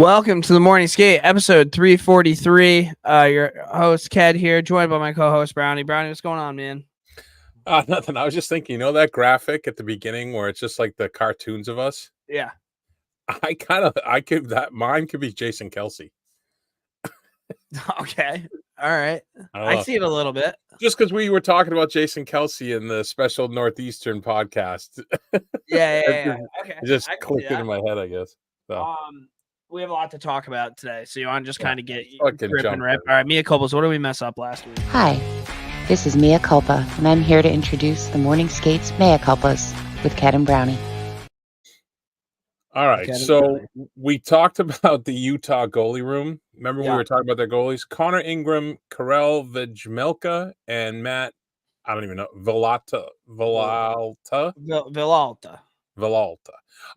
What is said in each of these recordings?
Welcome to the Morning Skate, episode 343. Your host, Ked, here, joined by my co-host, Brownie. Brownie, what's going on, man? Nothing. I was just thinking, that graphic at the beginning where it's just like the cartoons of us? Yeah. Mine could be Jason Kelsey. Okay. All right. I see it a little bit. Just because we were talking about Jason Kelsey in the special Northeastern podcast. Yeah. Okay. It just clicked into my head, I guess. So. We have a lot to talk about today, so you want to just kind of get grip and rip. All right, Mea Culpas, what did we mess up last week? Hi, this is Mea Culpa, and I'm here to introduce the Morning Skates Mea Culpas with Ked and Brownie. All right, so we talked about the Utah goalie room. Remember when we were talking about their goalies? Connor Ingram, Karel Vejmelka, and Matt, I don't even know, Villalta.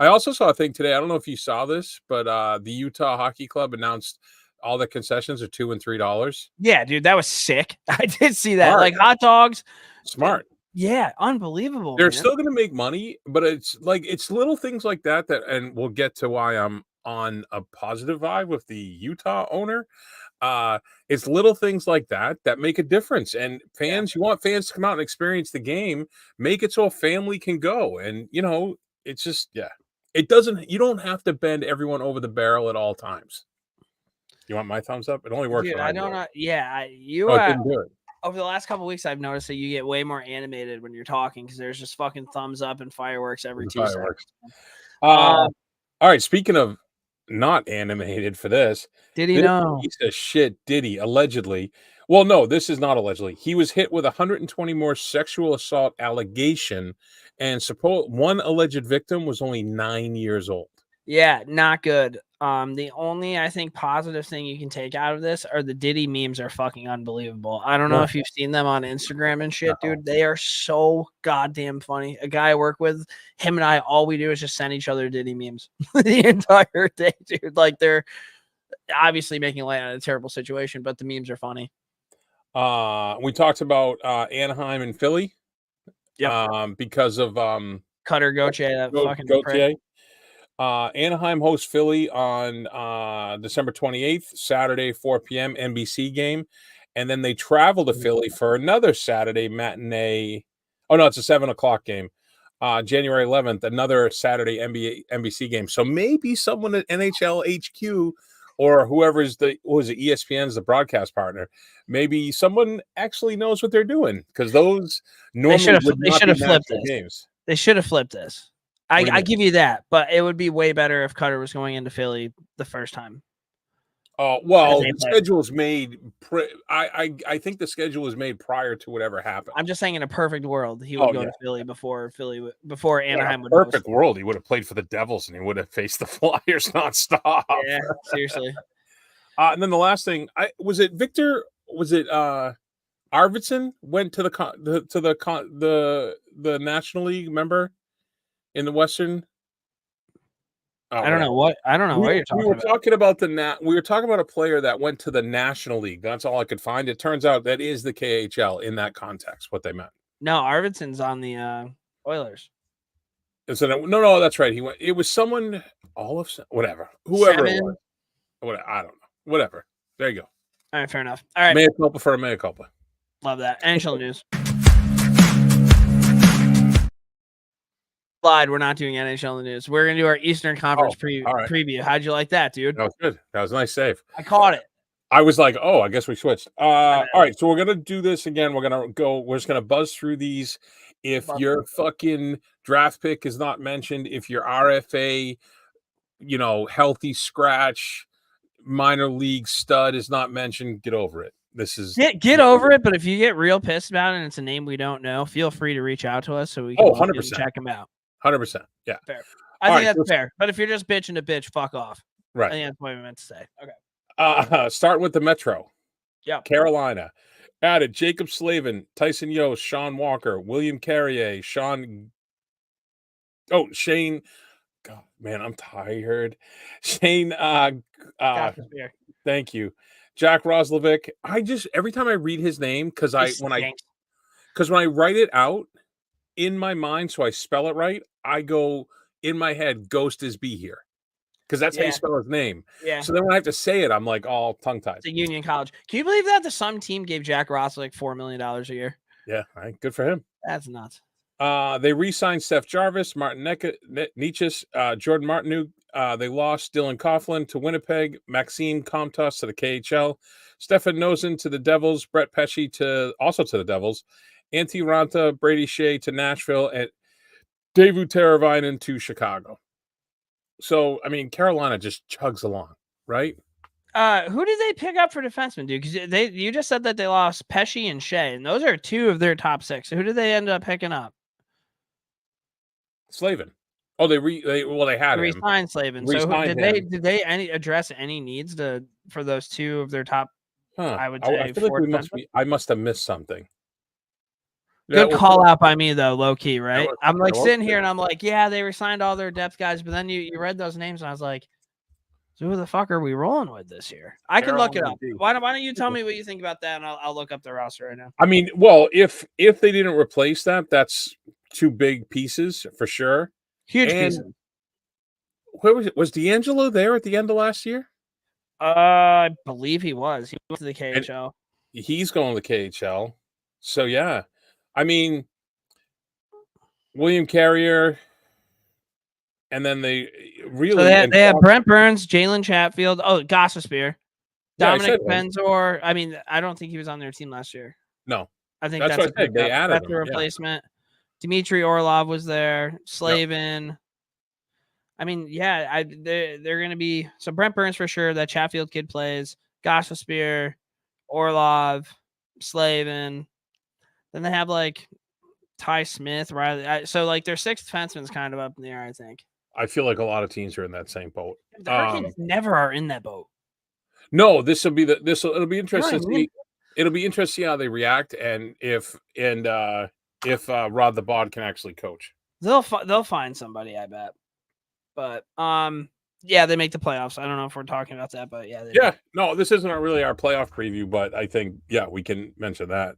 I also saw a thing today. I don't know if you saw this, but the Utah Hockey Club announced all the concessions are $2 and $3. Yeah, dude, that was sick. I did see that. Smart. Like hot dogs. Smart. Yeah, unbelievable. They're still going to make money, but it's little things like that, and we'll get to why I'm on a positive vibe with the Utah owner. It's little things like that make a difference. And fans, you want fans to come out and experience the game, make it so a family can go. And, it's just, you don't have to bend everyone over the barrel at all times. You want my thumbs up? It only works. Dude, I don't know. Yeah, you didn't do it. Over the last couple of weeks, I've noticed that you get way more animated when you're talking because there's just fucking thumbs up and fireworks every 2 seconds. All right, speaking of not animated for this, Diddy know piece of shit Diddy allegedly. Well, no, this is not allegedly. He was hit with 120 more sexual assault allegation, and one alleged victim was only 9 years old. Yeah, not good. The only, I think, positive thing you can take out of this are the Diddy memes are fucking unbelievable. I don't know if you've seen them on Instagram and shit, dude. They are so goddamn funny. A guy I work with, him and I, all we do is just send each other Diddy memes the entire day, dude. Like, they're obviously making light out of a terrible situation, but the memes are funny. We talked about Anaheim and Philly. Yeah. Because of Cutter Gauthier, that fucking Gauthier. Anaheim hosts Philly on December 28th, Saturday, 4 p.m. NBC game. And then they travel to Philly for another Saturday matinee. Oh, no, it's a 7 o'clock game. January 11th, another Saturday NBC game. So maybe someone at NHL HQ or whoever's ESPN's the broadcast partner, maybe someone actually knows what they're doing because those normally they should have flipped this. Games. They should have flipped this. I give you that, but it would be way better if Cutter was going into Philly the first time. Oh, well, the schedule is made. I think the schedule was made prior to whatever happened. I'm just saying, in a perfect world, he would go to Philly before Anaheim would. Perfect world, he would have played for the Devils and he would have faced the Flyers nonstop. Yeah, seriously. And then the last thing, was it Arvidsson went to the National League, remember, in the Western. I don't know what you're talking about. We were talking about a player that went to the National League. That's all I could find. It turns out that is the KHL in that context, what they meant. No, Arvidsson's on the Oilers. No, that's right. He went. It was someone. Whatever. Whoever it was. Whatever. I don't know. Whatever. There you go. All right, fair enough. All right. Mea culpa for a mea culpa. Love that. NHL news. We're not doing NHL news. We're gonna do our Eastern Conference preview. How'd you like that, dude? That was good. That was a nice save. I caught it. I was like, oh, I guess we switched. All right, so we're gonna do this again. We're just gonna buzz through these. If your fucking draft pick is not mentioned, if your RFA, healthy scratch, minor league stud is not mentioned, get over it. This is get over it. But if you get real pissed about it and it's a name we don't know, feel free to reach out to us so we can 100% check them out. 100%. Yeah. Fair. I think that's fair. But if you're just bitching to bitch, fuck off. Right. I think that's what we meant to say. Okay. Start with the Metro. Yeah. Carolina. Added Jacob Slavin, Tyson Yost, Sean Walker, William Carrier, Shane. God, man, I'm tired. Shane. Thank you. Jack Roslovic. Every time I read his name, because when I write it out in my mind, so I spell it right, I go in my head, Ghost is be here. because that's how you spell his name. Yeah. So then when I have to say it, I'm like all tongue-tied. It's a Union College. Can you believe that the Sun team gave Jack Ross like $4 million a year? Yeah, right. Good for him. That's nuts. They re-signed Steph Jarvis, Martin Nietzsche, Jordan Martinu. They lost Dylan Coughlin to Winnipeg, Maxime Comtos to the KHL, Stefan Nosen to the Devils, Brett Pesce also to the Devils, Antti Ranta, Brady Shea to Nashville, and David Teravainen to Chicago. So, I mean, Carolina just chugs along, right? Who did they pick up for defensemen, dude? Because you just said that they lost Pesce and Shea, and those are 2 of their top 6. So who did they end up picking up? Slavin. Oh, they had him. Re-signed Slavin. So did they address any needs for those 2 of their top? I would say I feel like I must have missed something. Good call out by me though, low key, right? I'm like sitting here and good. I'm like, yeah, they resigned all their depth guys, but then you read those names and I was like, so who the fuck are we rolling with this year? I can look it up. Why don't you tell me what you think about that, and I'll look up the roster right now. I mean, well, if they didn't replace that, that's 2 big pieces for sure. Huge pieces. Where was it? Was D'Angelo there at the end of last year? I believe he was. He went to the KHL. And he's going to the KHL. So yeah. I mean, William Carrier, and then they have Brent Burns, Jalen Chatfield, Gostisbehere, Dominic Benzor. I mean, I don't think he was on their team last year. No, I think that's what I said. They added that's a replacement. Yeah. Dmitry Orlov was there. Slavin. Yep. I mean, yeah, they're going to be so Brent Burns for sure. That Chatfield kid plays. Gostisbehere, Orlov, Slavin. Then they have like Ty Smith, Riley. So like their 6th defenseman's kind of up in the air, I think. I feel like a lot of teams are in that same boat. The Hurricanes never are in that boat. No, it'll be interesting to see. It'll be interesting to see how they react and if Rod the Bod can actually coach. They'll find somebody, I bet. But yeah, they make the playoffs. I don't know if we're talking about that, but yeah. Yeah, no, this isn't really our playoff preview, but I think we can mention that.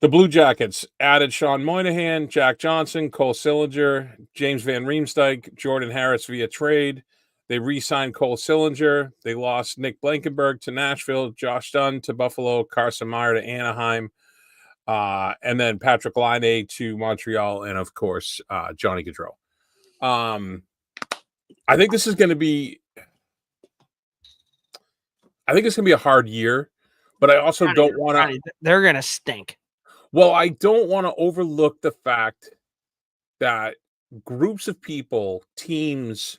The Blue Jackets added Sean Moynihan, Jack Johnson, Cole Sillinger, James Van Riemsdyk, Jordan Harris via trade. They re-signed Cole Sillinger. They lost Nick Blankenberg to Nashville, Josh Dunn to Buffalo, Carson Meyer to Anaheim, and then Patrick Laine to Montreal, and of course, Johnny Gaudreau. I think this is going to be a hard year, but I also don't want to. They're going to stink. Well, I don't want to overlook the fact that groups of people, teams,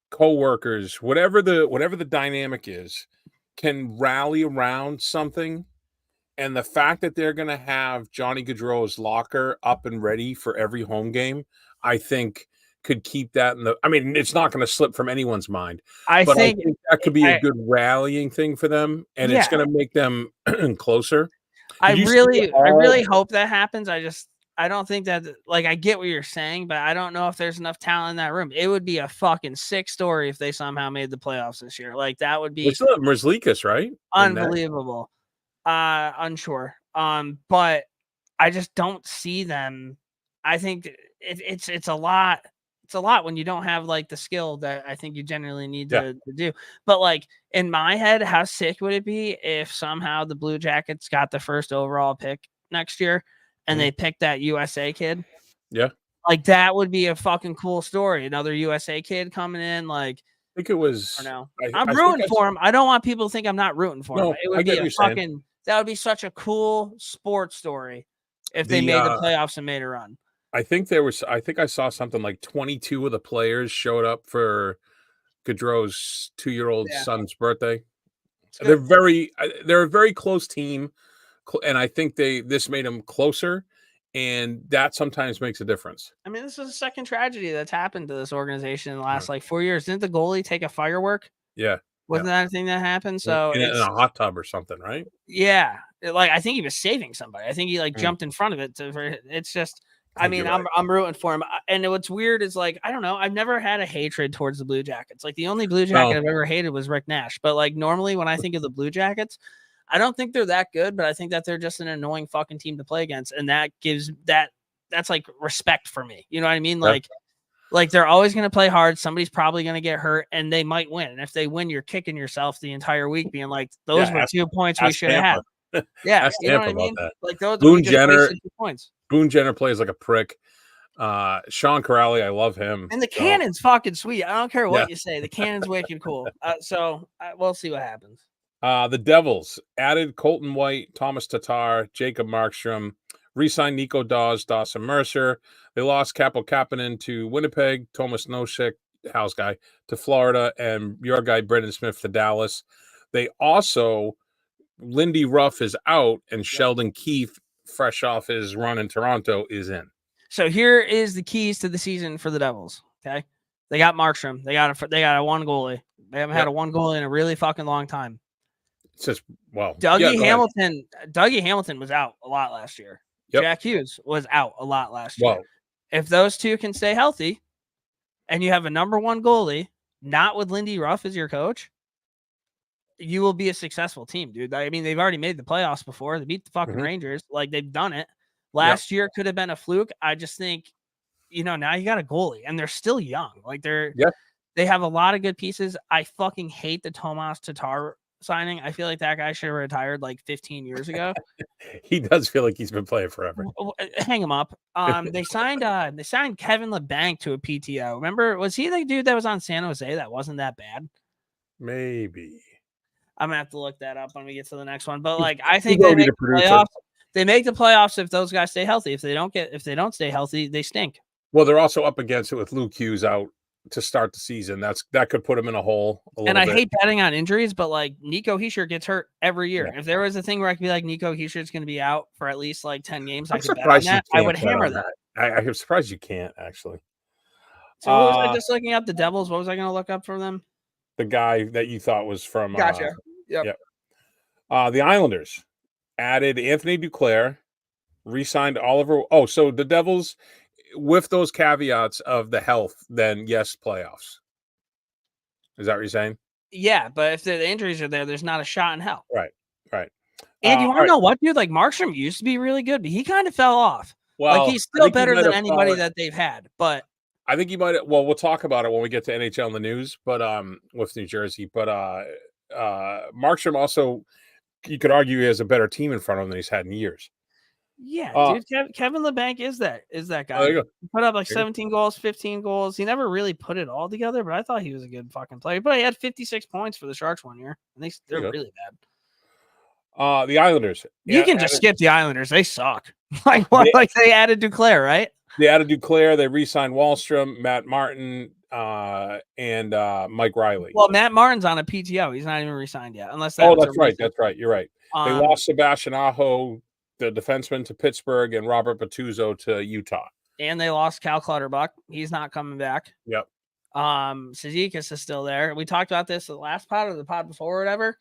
coworkers, whatever the dynamic is, can rally around something. And the fact that they're going to have Johnny Gaudreau's locker up and ready for every home game, I think could keep that I mean, it's not going to slip from anyone's mind. I think that could be a good rallying thing for them, and it's going to make them closer. I really hope that happens. I don't think that, like, I get what you're saying, but I don't know if there's enough talent in that room. It would be a fucking sick story if they somehow made the playoffs this year. Like, that would be Merzlikis, right? Unbelievable. Unsure. But I just don't see them. I think it's a lot. It's a lot when you don't have like the skill that I think you generally need to do. But like in my head, how sick would it be if somehow the Blue Jackets got the 1st overall pick next year and they picked that USA kid? Yeah. Like that would be a fucking cool story. Another USA kid coming in. Like, I think it was. I'm rooting for him. I don't want people to think I'm not rooting for him. It would be that would be such a cool sports story if they made the playoffs and made a run. I think I saw something like 22 of the players showed up for Gaudreau's 2-year-old son's birthday. They're a very close team, and I think this made them closer, and that sometimes makes a difference. I mean, this is the second tragedy that's happened to this organization in the last 4 years. Didn't the goalie take a firework? Yeah. Wasn't that a thing that happened? So in a hot tub or something, right? Yeah. Like I think he was saving somebody. I think he jumped in front of it. It's just. I mean, I'm rooting for him. And what's weird is like, I don't know. I've never had a hatred towards the Blue Jackets. Like the only Blue Jacket I've ever hated was Rick Nash. But like normally when I think of the Blue Jackets, I don't think they're that good, but I think that they're just an annoying fucking team to play against. And that gives that's like respect for me. You know what I mean? Like Like, they're always going to play hard. Somebody's probably going to get hurt, and they might win. And if they win, you're kicking yourself the entire week, being like, those were 2 points we should have had. Yeah, Ask you know Tampa what I about mean? that. Like, those Boone we just Jenner, wasted 2 points. Boone Jenner plays like a prick. Sean Corrali, I love him. And the cannon's fucking sweet. I don't care what you say. The cannon's wicked cool. We'll see what happens. The Devils added Colton White, Thomas Tatar, Jacob Markstrom, re-signed Nico Dawson Mercer. They lost Capo Kapanen to Winnipeg, Thomas Nosek, Hal's guy, to Florida, and your guy Brendan Smith to Dallas. They also, Lindy Ruff is out, and Sheldon Keefe, fresh off his run in Toronto, is in. So here is the keys to the season for the Devils. Okay, they got Markstrom. They got a one goalie. They haven't had a one goalie in a really fucking long time. It's just Dougie Hamilton was out a lot last year. Yep. Jack Hughes was out a lot last year. If those two can stay healthy, and you have a number one goalie, not with Lindy Ruff as your coach, you will be a successful team, dude. I mean, they've already made the playoffs before. They beat the fucking Rangers. Like, they've done it. Last year could have been a fluke. I just think, now you got a goalie, and they're still young. Like, they have a lot of good pieces. I fucking hate the Tomas Tatar signing. I feel like that guy should have retired like 15 years ago. He does feel like he's been playing forever. Hang him up. They signed Kevin LeBanc to a PTO. Remember, was he the dude that was on San Jose that wasn't that bad? Maybe. I'm gonna have to look that up when we get to the next one. But like, I think they make the playoffs. They make the playoffs if those guys stay healthy. If they don't stay healthy, they stink. Well, they're also up against it with Luke Hughes out to start the season. That could put them in a hole. And I hate betting on injuries, but like Nico Hischier gets hurt every year. Yeah. If there was a thing where I could be like Nico Hischier's going to be out for at least like 10 games, I could bet on that. I would hammer that. I'm surprised you can't actually. So what was I just looking up? The Devils. What was I going to look up for them? The guy that you thought was from. Gotcha. Yep. The Islanders added Anthony Duclair, re-signed Oliver. Oh, so the Devils, with those caveats of the health, then yes, playoffs. Is that what you're saying? Yeah, but if the injuries are there, there's not a shot in hell. Right. And you want to know what, dude? Like, Markstrom used to be really good, but he kind of fell off. Well, like, he's still better than anybody that they've had. But I think he might. Well, we'll talk about it when we get to NHL in the news. But with New Jersey, but Markstrom also, you could argue, he has a better team in front of him than he's had in years. Yeah, dude, Kevin LeBanc is that guy. He put up like 17 goals, 15 goals. He never really put it all together, but I thought he was a good fucking player. But he had 56 points for the Sharks one year, and they're really bad. The Islanders. You can just skip the Islanders. They suck. Like what? Like they added Duclair, right? They added Duclair. They re-signed Wallstrom, Matt Martin, and Mike Riley. Well, Matt Martin's on a PTO. He's not even re-signed yet, unless that's right. That's right. You're right. They lost Sebastian Aho, the defenseman, to Pittsburgh, and Robert Batuzzo to Utah. And they lost Cal Clutterbuck. He's not coming back. Yep. Cizikas is still there. We talked about this the last pod or the pod before or whatever.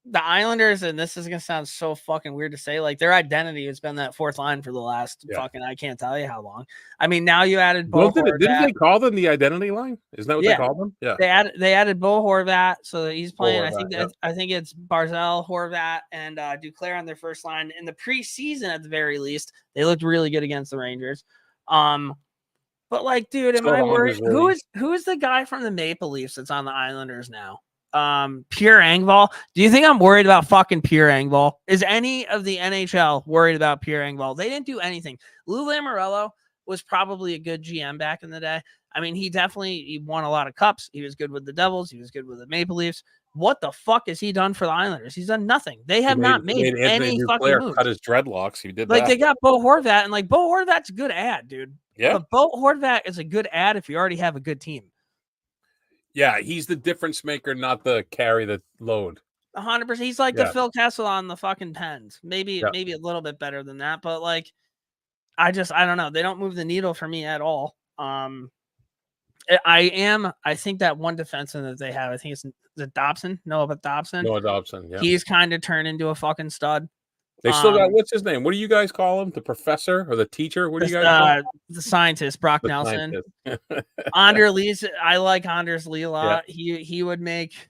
The Islanders, and this is going to sound so fucking weird to say, like their identity has been that fourth line for the last fucking, I can't tell you how long. I mean, now you added Bo Horvat. Didn't they call them the identity line? Isn't that what they called them? Yeah. They added Bo Horvat, so that he's playing. I think it's Barzal, Horvat, and Duclair on their first line. In the preseason, at the very least, they looked really good against the Rangers. But like, dude, am I worried? Who is the guy from the Maple Leafs that's on the Islanders now? Pierre Engvall. Do you think I'm worried about fucking Pierre Engvall? Is any of the NHL worried about Pierre Engvall? They didn't do anything. Lou Lamoriello was probably a good GM back in the day. I mean, he won a lot of cups. He was good with the Devils. He was good with the Maple Leafs. What the fuck has he done for the Islanders? He's done nothing. They have not made any fucking moves. Cut his dreadlocks. He did like that. They got Bo Horvat, and like Bo Horvat's a good ad, dude. Yeah. But Bo Horvat is a good ad if you already have a good team. Yeah, he's the difference maker, not the carry the load. 100%. He's like the Phil Kessel on the fucking Pens. Maybe a little bit better than that, but like, I don't know. They don't move the needle for me at all. I think that one defenseman that they have, I think it's Dobson. Noah Dobson. Yeah. He's kind of turned into a fucking stud. They still got, what's his name? What do you guys call him? The professor or the teacher? What do you guys call him? The scientist, Brock Nelson. I like Anders Lee a lot. Yeah. He would make,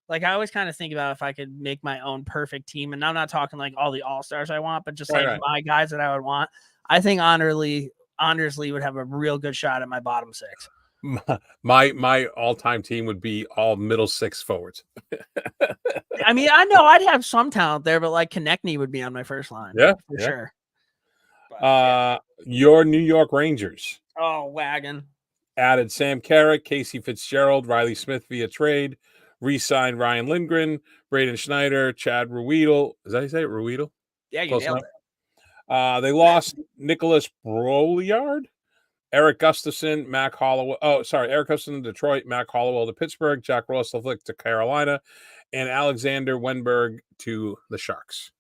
like, I always kind of think about if I could make my own perfect team. And I'm not talking like all the all-stars I want, but just my guys that I would want. I think Anders Lee Anders Lee would have a real good shot at my bottom 6. My all-time team would be all middle 6 forwards. I mean, I know I'd have some talent there, but like Konechny would be on my first line. Yeah, for sure. But, your New York Rangers. Oh, wagon. Added Sam Carrick, Casey Fitzgerald, Riley Smith via trade. Re-signed Ryan Lindgren, Braden Schneider, Chad Ruedel. Is that how you say it? Ruedel? Yeah, you nailed it. They lost Nicholas Broliard, Eric Gustafson, Mac Hollowell. Oh, sorry, Eric Gustafson to Detroit, Mac Hollowell to Pittsburgh, Jack Roslovic to Carolina, and Alexander Wenberg to the Sharks.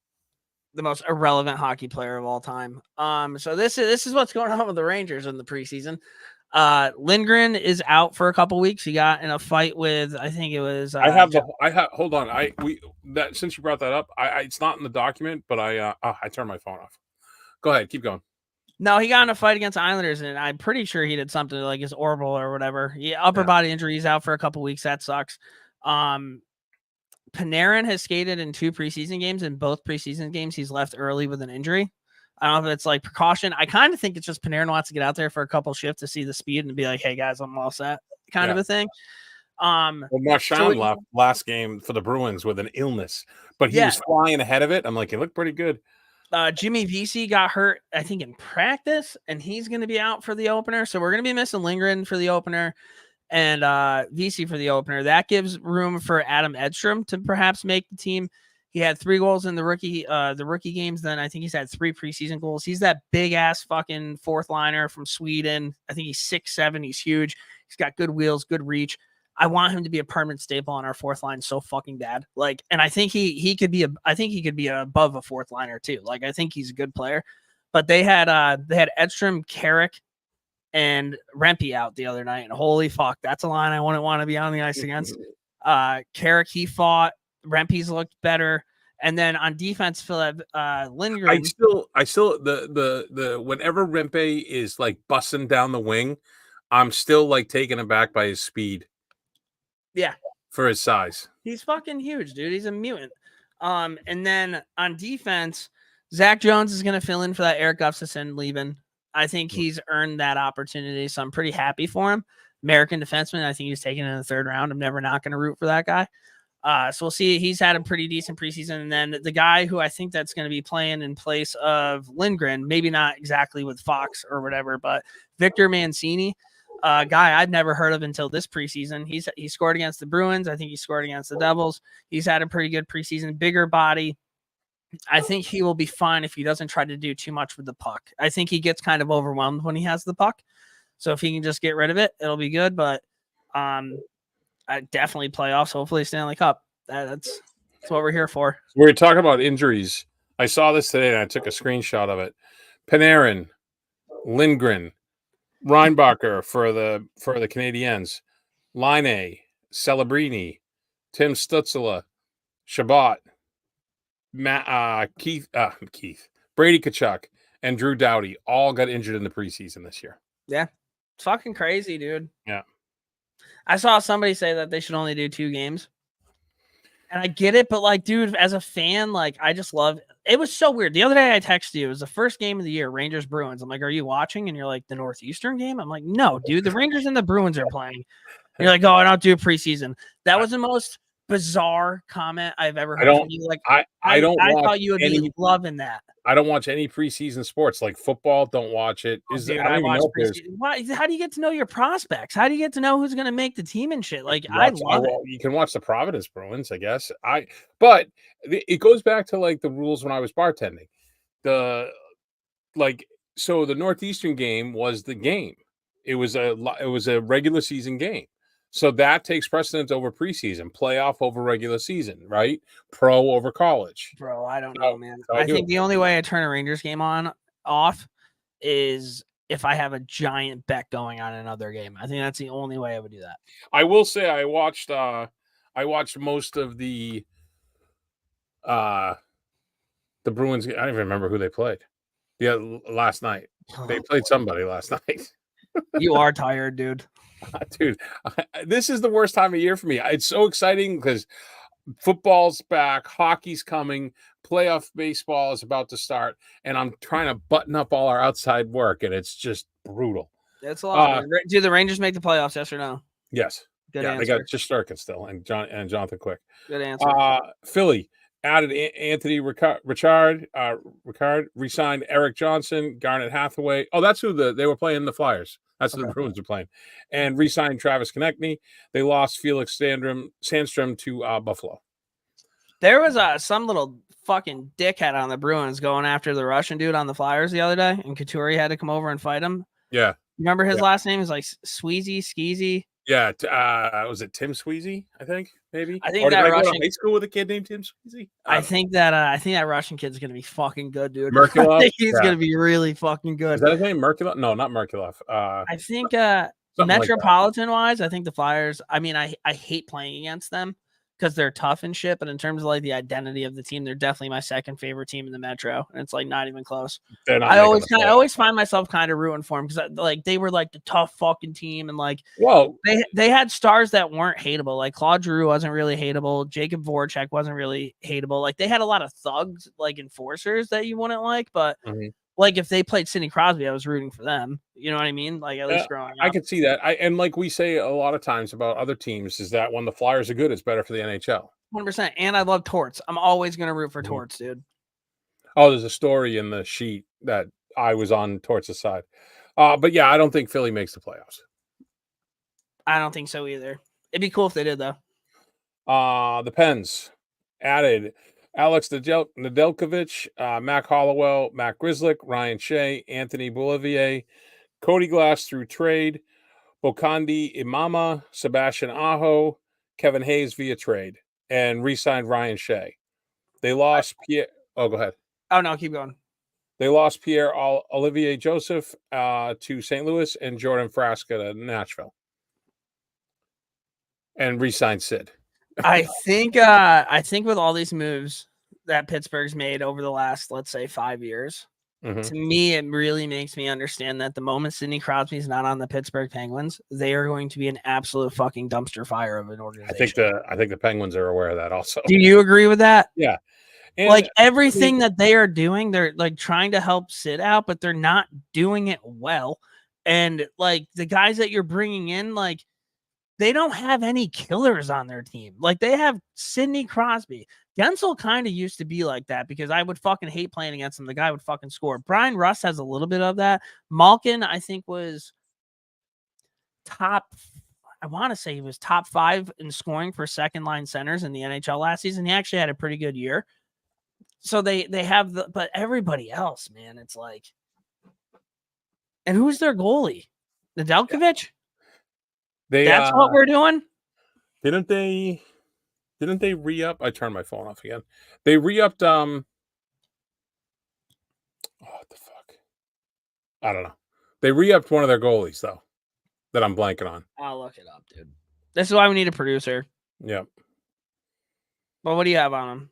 The most irrelevant hockey player of all time. So this is what's going on with the Rangers in the preseason. Lindgren is out for a couple weeks. He got in a fight with, I think it was. Hold on. Since you brought that up, it's not in the document, but I turned my phone off. Go ahead, keep going. No, he got in a fight against the Islanders, and I'm pretty sure he did something like his orbital or whatever. Upper body injury. He's out for a couple weeks. That sucks. Panarin has skated in 2 preseason games. In both preseason games, he's left early with an injury. I don't know if it's like precaution. I kind of think it's just Panarin wants to get out there for a couple shifts to see the speed and be like, hey, guys, I'm all set kind of a thing. Marchand left last game for the Bruins with an illness, but he was flying ahead of it. I'm like, he looked pretty good. Jimmy Vesey got hurt, I think, in practice, and he's going to be out for the opener. So we're going to be missing Lindgren for the opener and Vesey for the opener. That gives room for Adam Edstrom to perhaps make the team. He had 3 goals in the rookie games. Then I think he's had 3 preseason goals. He's that big ass fucking 4th liner from Sweden. I think he's 6'7". He's huge. He's got good wheels, good reach. I want him to be a permanent staple on our 4th line so fucking bad. Like, and I think he could be above a 4th liner too. Like, I think he's a good player. But they had Edstrom, Carrick, and Rempe out the other night, and holy fuck, that's a line I wouldn't want to be on the ice against. Carrick, he fought. Rempe's looked better, and then on defense, Philip Lindgren. I still the whenever Rempe is like busting down the wing, I'm still like taken aback by his speed. Yeah, for his size, he's fucking huge, dude. He's a mutant. And then on defense, Zach Jones is going to fill in for that Eric Gustafson leaving. I think he's earned that opportunity, so I'm pretty happy for him. American defenseman, I think he's taken in the 3rd round. I'm never not going to root for that guy. So we'll see. He's had a pretty decent preseason. And then the guy who I think that's going to be playing in place of Lindgren, maybe not exactly with Fox or whatever, but Victor Mancini, guy I'd never heard of until this preseason. He scored against the Bruins. I think he scored against the Devils. He's had a pretty good preseason, bigger body. I think he will be fine if he doesn't try to do too much with the puck. I think he gets kind of overwhelmed when he has the puck. So if he can just get rid of it, it'll be good. But definitely playoffs, hopefully Stanley Cup. That's what we're here for. We're talking about injuries. I saw this today and I took a screenshot of it. Panarin, Lindgren, Reinbacher for the Canadiens, Laine, Celebrini, Tim Stützle, Shabbat, Keith, Brady Tkachuk, and Drew Doughty all got injured in the preseason this year. Yeah. It's fucking crazy, dude. Yeah. I saw somebody say that they should only do 2 games. And I get it, but like, dude, as a fan, like, I just love it. Was so weird. The other day I texted you, it was the first game of the year, Rangers Bruins. I'm like, are you watching? And you're like, the Northeastern game? I'm like, no, dude, the Rangers and the Bruins are playing. And you're like, oh, I don't do preseason. That was the most bizarre comment I've ever heard from you. Like, I thought you would be loving that. I don't watch any preseason sports like football. Don't watch it. Dude, I watch preseason. How do you get to know your prospects? How do you get to know who's going to make the team and shit? Like, I love it. You can watch the Providence Bruins, I guess. But it goes back to like the rules when I was bartending. So the Northeastern game was the game. It was a regular season game. So that takes precedence over preseason, playoff over regular season, right? Pro over college. Bro, I don't know, man. I think the only way I turn a Rangers game off is if I have a giant bet going on another game. I think that's the only way I would do that. I will say I watched most of the Bruins. I don't even remember who they played. Yeah, last night. They played somebody last night. You are tired, dude. Dude, this is the worst time of year for me. It's so exciting because football's back, hockey's coming, playoff baseball is about to start, and I'm trying to button up all our outside work, and it's just brutal. It's a lot. Man. Do the Rangers make the playoffs? Yes or no? Yes. Good yeah, answer. they got Shesterkin still and Jonathan Quick. Good answer. Philly added Anthony Ricard, re-signed Eric Johnson, Garnet Hathaway. Oh, that's who they were playing, the Flyers. That's who the Bruins are playing. And re-signed Travis Konechny. They lost Felix Sandstrom to Buffalo. There was some little fucking dickhead on the Bruins going after the Russian dude on the Flyers the other day, and Couturier had to come over and fight him. Yeah. Remember his last name is like Skeezy? Yeah. Was it Tim Sweezy, I think? Maybe? I think that I Russian go to high school with a kid named Tim Sweezy? I think that Russian kid's gonna be fucking good, dude. Merkulov? I think he's gonna be really fucking good. Is that his name? Merkulov? No, not Merkulov. I think Metropolitan wise, I think the Flyers. I mean, I hate playing against them because they're tough and shit. But in terms of like the identity of the team, they're definitely my second favorite team in the Metro, and it's like not even close. I always find myself kind of rooting for them because like they were like the tough fucking team, and like they had stars that weren't hateable. Like Claude Giroux wasn't really hateable. Jacob Voracek wasn't really hateable. Like they had a lot of thugs, like enforcers that you wouldn't like, but. Mm-hmm. Like if they played Sidney Crosby, I was rooting for them. You know what I mean? Like at least growing up. I could see that. And like we say a lot of times about other teams is that when the Flyers are good, it's better for the NHL. 100%. And I love Torts. I'm always going to root for Torts, dude. Oh, there's a story in the sheet that I was on Torts' side. But yeah, I don't think Philly makes the playoffs. I don't think so either. It'd be cool if they did though. The Pens added Alex Nedeljkovic, Mac Hollowell, Mac Grzelcyk, Ryan Shea, Anthony Bolivier, Cody Glass through trade, Bokandi Imama, Sebastian Aho, Kevin Hayes via trade, and re-signed Ryan Shea. They lost Pierre. Oh, go ahead. Oh, no, keep going. They lost Pierre Olivier Joseph to St. Louis and Jordan Frasca to Nashville. And re-signed Sid. I think with all these moves that Pittsburgh's made over the last, let's say, 5 years, to me, it really makes me understand that the moment Sidney Crosby is not on the Pittsburgh Penguins, they are going to be an absolute fucking dumpster fire of an organization. I think the Penguins are aware of that also. Do you agree with that? Yeah. And like everything that they are doing, they're like trying to help Sid out, but they're not doing it well. And like the guys that you're bringing in, like, they don't have any killers on their team. Like they have Sidney Crosby. Gensel kind of used to be like that because I would fucking hate playing against him. The guy would fucking score. Brian Russ has a little bit of that. Malkin, I think, was top 5 in scoring for second line centers in the NHL last season. He actually had a pretty good year. So they have but everybody else, man, it's like, and who's their goalie? Nedeljkovic? That's what we're doing. Didn't they re-up? I turned my phone off again. They re-upped what the fuck? I don't know. They re-upped one of their goalies though, that I'm blanking on. I'll look it up, dude. This is why we need a producer. Yep. Well, what do you have on him?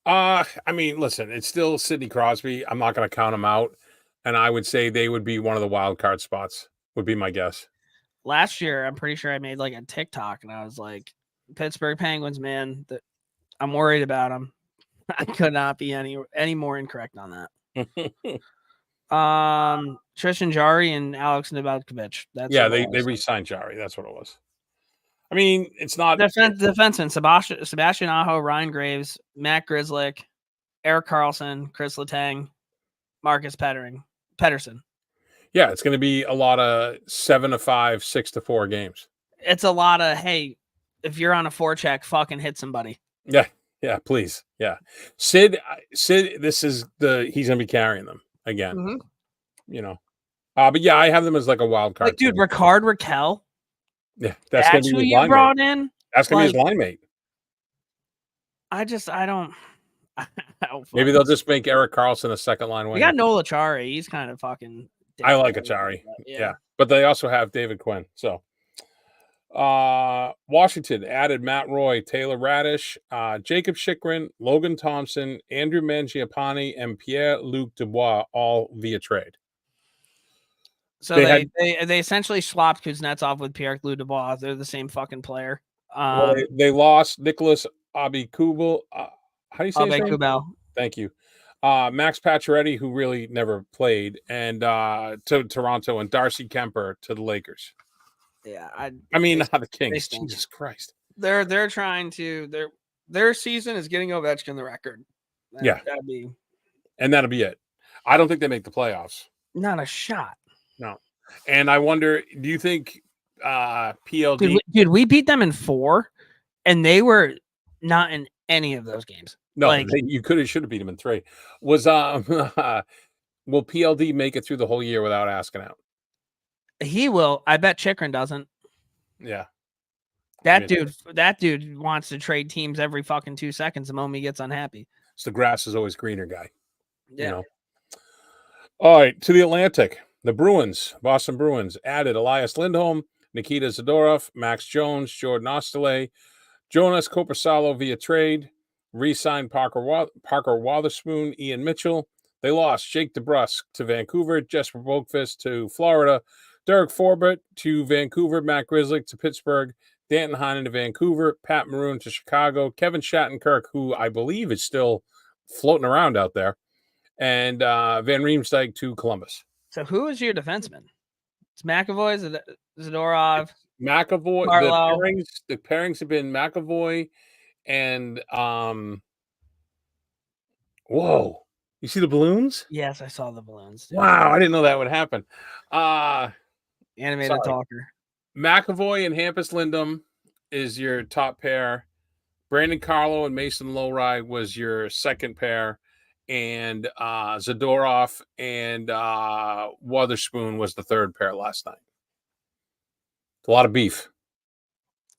I mean, listen, it's still Sidney Crosby. I'm not going to count him out, and I would say they would be one of the wild card spots. Would be my guess. Last year, I'm pretty sure I made like a TikTok, and I was like, Pittsburgh Penguins, man, I'm worried about them. I could not be any more incorrect on that. Tristan Jarry and Alex Nedeljkovic. They re-signed Jarry. That's what it was. I mean, it's not defenseman Sebastian Aho, Ryan Graves, Matt Grzelcyk, Erik Karlsson, Chris Letang, Marcus Pettersson. Yeah, it's going to be a lot of 7-5, 6-4 games. It's a lot of, hey, if you're on a forecheck, fucking hit somebody. Yeah, please. Yeah. Sid, this is he's going to be carrying them again. You know. But yeah, I have them as like a wild card. Like, dude, Ricard Raquel. Yeah, that's going to be who you brought in. That's going to be his line mate. I don't. Maybe they'll just make Erik Karlsson a second line winger. We got Noel Acciari. He's kind of fucking. I like Acciari. Yeah. But they also have David Quinn. So, Washington added Matt Roy, Taylor Radish, Jacob Chychrun, Logan Thompson, Andrew Mangiapane, and Pierre-Luc Dubois, all via trade. So they essentially swapped Kuznetsov with Pierre-Luc Dubois. They're the same fucking player. They lost Nicholas Abi Kubel. How do you say his Abe name? Kubel. Thank you. Max Pacioretty, who really never played, and to Toronto, and Darcy Kemper to the Lakers. Yeah, I mean, they- not the Kings. stink. Jesus Christ. They're trying to their season is getting Ovechkin the record. Yeah. That'd be And that'll be it. I don't think they make the playoffs. not a shot. No. And I wonder, do you think PLD? Dude, we beat them in 4, and they were not in any of those games. No, like, you should have beat them in 3. Was will PLD make it through the whole year without asking out? he will. I bet Chikrin doesn't. Yeah. That dude wants to trade teams every fucking 2 seconds the moment he gets unhappy. It's the grass is always greener guy. Yeah. You know. All right, to the Atlantic. The Bruins, Boston Bruins, added Elias Lindholm, Nikita Zadorov, Max Jones, Jordan Osterley, Jonas Korpisalo via trade, re-signed Parker Wotherspoon, Ian Mitchell. They lost Jake DeBrusk to Vancouver, Jesper Boqvist to Florida, Derek Forbett to Vancouver, Matt Grzelcyk to Pittsburgh, Danton Heinen to Vancouver, Pat Maroon to Chicago, Kevin Shattenkirk, who I believe is still floating around out there, and Van Riemsdyk to Columbus. So who is your defenseman? It's McAvoy, Zadorov, McAvoy. Marlowe. The pairings have been McAvoy and whoa. You see the balloons? Yes, I saw the balloons. Dude. Wow, I didn't know that would happen. Animated talker. McAvoy and Hampus Lindholm is your top pair. Brandon Carlo and Mason Lowry was your second pair. And Zadorov and Wotherspoon was the third pair last night. A lot of beef.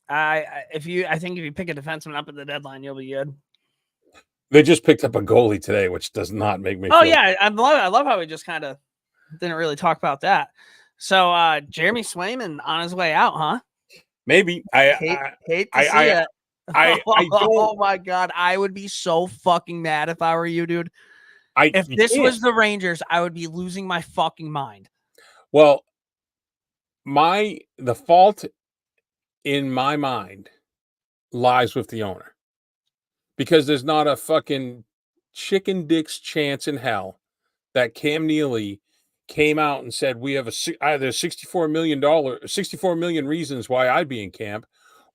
I think if you pick a defenseman up at the deadline, you'll be good. They just picked up a goalie today, which does not make me. Oh yeah, I love how we just kind of didn't really talk about that. So Jeremy Swayman on his way out, huh? Maybe. Hate to see it. Oh my god, I would be so fucking mad if I were you, dude. If this was the Rangers, I would be losing my fucking mind. Well, the fault in my mind lies with the owner, because there's not a fucking chicken dick's chance in hell that Cam Neely came out and said we have there's $64 million reasons why I'd be in camp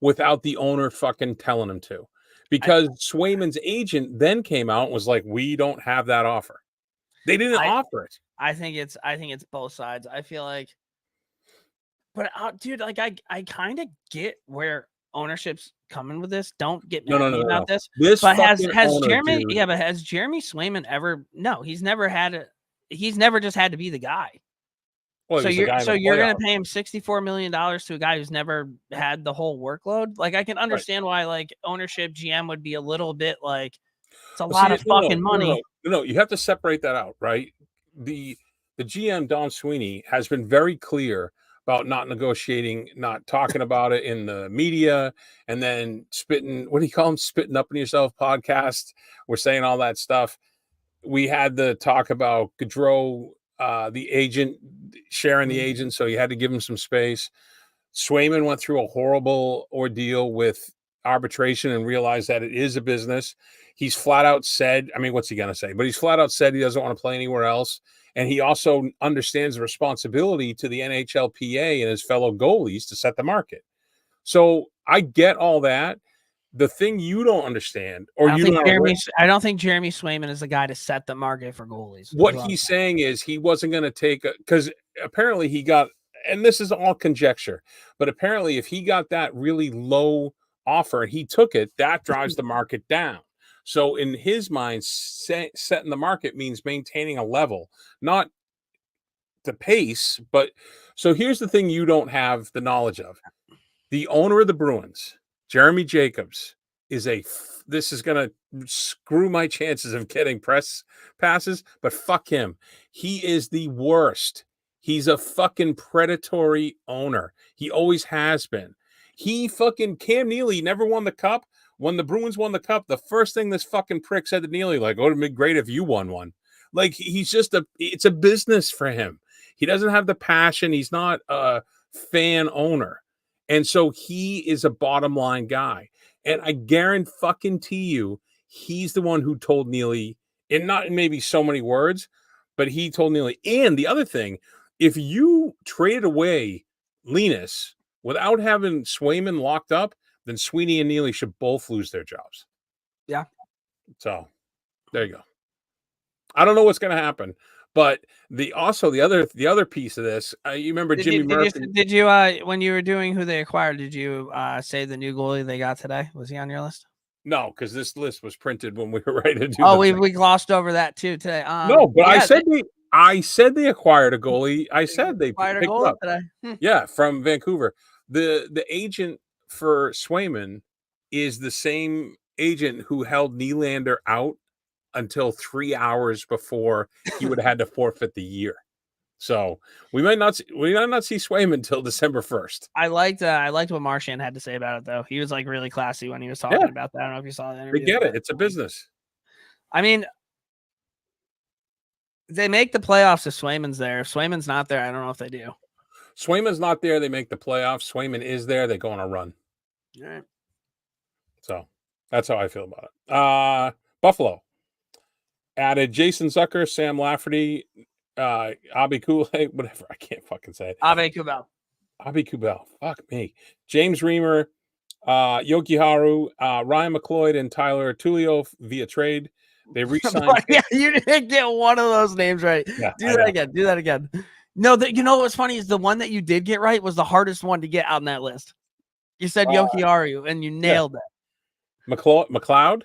without the owner fucking telling him to. Because Swayman's agent then came out and was like, we don't have that offer. They didn't offer it. I think it's both sides. I feel like, but dude, like I kind of get where ownership's coming with this. Don't get mad at me about this. But has Jeremy? Dude. Yeah, but has Jeremy Swayman ever? No, he's never just had to be the guy. Well, so you're going to pay him $64 million to a guy who's never had the whole workload. Like, I can understand why like ownership GM would be a little bit like, it's a lot of fucking money. No, you have to separate that out, right? The GM Don Sweeney has been very clear about not negotiating, not talking about it in the media, and then spitting. What do you call them? Spitting up in yourself podcast. We're saying all that stuff. We had the talk about Gaudreau. The agent sharing the agent, so you had to give him some space. Swayman went through a horrible ordeal with arbitration and realized that it is a business. He's flat out said, I mean, what's he going to say? But he's flat out said he doesn't want to play anywhere else. And he also understands the responsibility to the NHLPA and his fellow goalies to set the market. So I get all that. The thing you don't understand, or I don't think Jeremy Swayman is the guy to set the market for goalies. What he's saying is he wasn't going to take because apparently he got, and this is all conjecture, but apparently if he got that really low offer and he took it, that drives the market down. So in his mind, setting the market means maintaining a level, not the pace. But so here's the thing you don't have the knowledge of. The owner of the Bruins, Jeremy Jacobs, this is going to screw my chances of getting press passes, but fuck him. He is the worst. He's a fucking predatory owner. He always has been. Cam Neely never won the cup. When the Bruins won the cup, the first thing this fucking prick said to Neely, like, oh, it'd be great if you won one. Like, he's just it's a business for him. He doesn't have the passion. He's not a fan owner. And so he is a bottom line guy. And I guarantee you, he's the one who told Neely, and not in maybe so many words, but he told Neely. And the other thing, if you traded away Linus without having Swayman locked up, then Sweeney and Neely should both lose their jobs. Yeah. So there you go. I don't know what's going to happen, but the other piece of this, you remember Jimmy Murphy? Did you when you were doing who they acquired? Did you say the new goalie they got today? Was he on your list? No, because this list was printed when we were ready to do. Oh, we glossed over that too today. No, but yeah, I said they acquired a goalie. I said they acquired a picked goalie up. today. Yeah, from Vancouver. The agent for Swayman is the same agent who held Nylander out until 3 hours before he would have had to forfeit the year. So we might not see Swayman until December 1st. I liked what Marchand had to say about it though. He was like really classy when he was talking about that. I don't know if you saw the interview. They get it. It's a business. I mean, they make the playoffs if Swayman's there. If Swayman's not there, I don't know if they do. Swayman's not there, they make the playoffs. Swayman is there, they go on a run. All right. So that's how I feel about it. Buffalo added Jason Zucker, Sam Lafferty, Abi Kool-Aid, whatever. I can't fucking say it. Abi Kubel. Fuck me. James Reamer, Yoki Haru, Ryan McLeod, and Tyler Tullio via trade. They re-signed. Yeah, you didn't get one of those names right. Yeah, Do that again. No, you know what's funny is the one that you did get right was the hardest one to get on that list. You said Yoki Haru, and you nailed it. McLeod,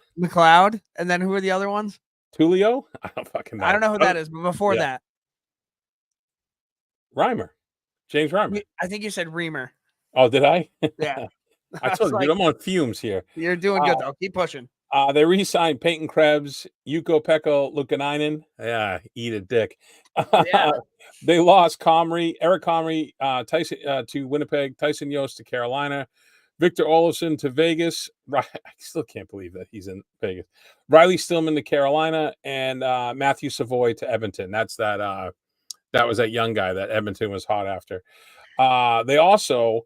and then who are the other ones? Tullio. I don't fucking know. I don't know who that is, but before that, James Reimer. I think you said Reamer. Oh, did I? Yeah. I told you, dude, I'm on fumes here. You're doing good though. Keep pushing. They re-signed Peyton Krebs, Yuko Pekka Lukanainen. Yeah, eat a dick. Yeah. They lost Eric Comrie, Tyson to Winnipeg, Tyson Yost to Carolina, Victor Olofsson to Vegas. I still can't believe that he's in Vegas. Riley Stillman to Carolina, and Matthew Savoy to Edmonton. That's that was that young guy that Edmonton was hot after. They also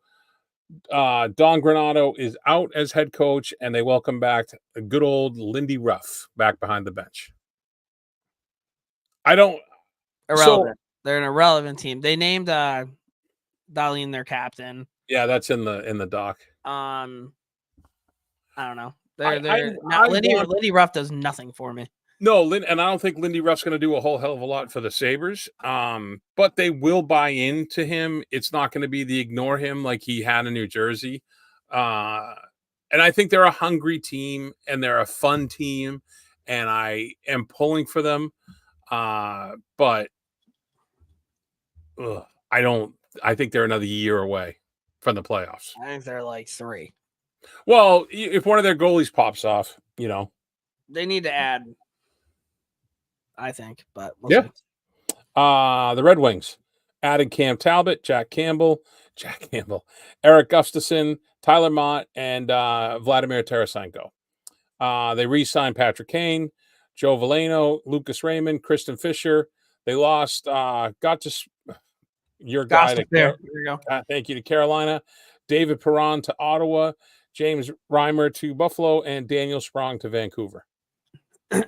Don Granato is out as head coach, and they welcome back a good old Lindy Ruff back behind the bench. Irrelevant. They're an irrelevant team. They named Dahlin their captain. Yeah, that's in the doc. I don't know. Lindy Ruff does nothing for me. No, and I don't think Lindy Ruff's going to do a whole hell of a lot for the Sabres. But they will buy into him. It's not going to be the ignore him like he had in New Jersey. And I think they're a hungry team, and they're a fun team, and I am pulling for them. But I think they're another year away from the playoffs. I think they're like 3. Well, if one of their goalies pops off, they need to add, I think, but we'll see. The Red Wings added Cam Talbot, Jack Campbell, Eric Gustafson, Tyler Mott, and Vladimir Tarasenko. They re-signed Patrick Kane, Joe Veleno, Lucas Raymond, Kristen Fisher. They lost your guy. There you go. Thank you to Carolina. David Perron to Ottawa, James Reimer to Buffalo, and Daniel Sprong to Vancouver. They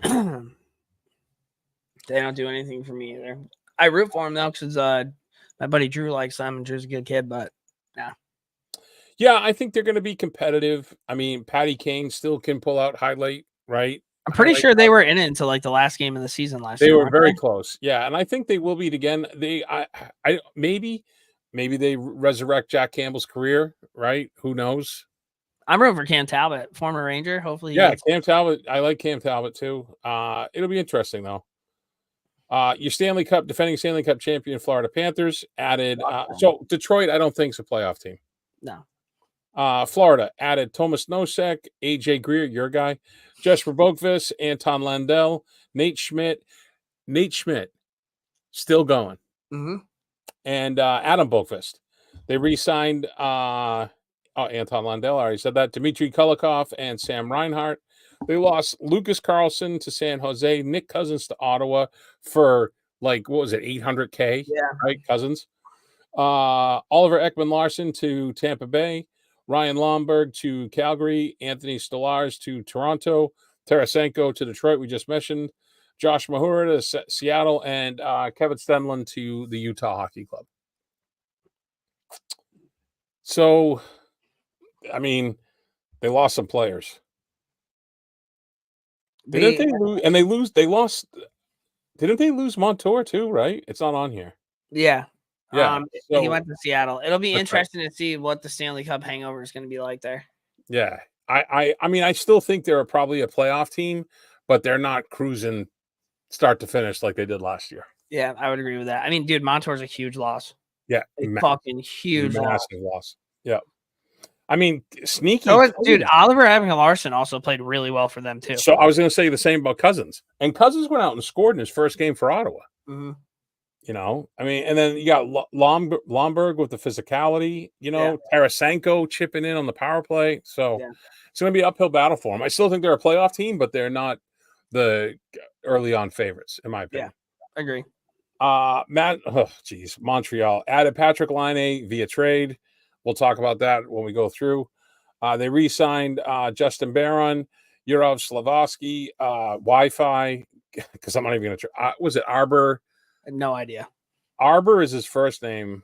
don't do anything for me either. I root for him though because my buddy Drew likes them, and Drew's a good kid, but nah. Yeah, I think they're going to be competitive. I mean, Patty Kane still can pull out highlight, right? I'm pretty sure they were in it until like the last game of the season last year. They were very close. Yeah, and I think they will beat again. Maybe they resurrect Jack Campbell's career, right? Who knows? I'm rooting for Cam Talbot, former Ranger. Hopefully, Cam Talbot. I like Cam Talbot too. It'll be interesting though. Your defending Stanley Cup champion Florida Panthers added. So Detroit, I don't think is a playoff team. No. Florida added Thomas Nosek, AJ Greer, your guy, Jesper Boqvist, Anton Landell, Nate Schmidt, still going, and Adam Boqvist. They re-signed. Anton Landell, I already said that. Dmitry Kulikov and Sam Reinhart. They lost Lucas Carlson to San Jose, Nick Cousins to Ottawa for like, what was it, $800K? Yeah. Right, Cousins. Oliver Ekman Larson to Tampa Bay. Ryan Lomberg to Calgary, Anthony Stolarz to Toronto, Tarasenko to Detroit, we just mentioned, Josh Mahura to Seattle, and Kevin Stenlund to the Utah Hockey Club. So, I mean, they lost some players. Didn't they lose? And they lost. Didn't they lose Montour too? Right? It's not on here. Yeah. Yeah. He went to Seattle. It'll be interesting right. to see what the Stanley Cup hangover is going to be like there. Yeah. I mean, I still think they're probably a playoff team, but they're not cruising start to finish like they did last year. Yeah, I would agree with that. I mean, dude, Montour's a huge loss. Yeah. Fucking huge loss. Yeah. I mean, sneaky. Dude, Oliver Ekman-Larsson also played really well for them, too. So I was going to say the same about Cousins. And Cousins went out and scored in his first game for Ottawa. Mm-hmm. You know, I mean, and then you got Lomberg with the physicality, you know, Tarasenko chipping in on the power play. So it's going to be an uphill battle for them. I still think they're a playoff team, but they're not the early on favorites, in my opinion. Yeah, agree. Montreal added Patrick Laine via trade. We'll talk about that when we go through. They re-signed Justin Barron, Yurov Slavovsky, Wi-Fi, because I'm not even going to try. Was it Arbor? No idea. Arbor is his first name.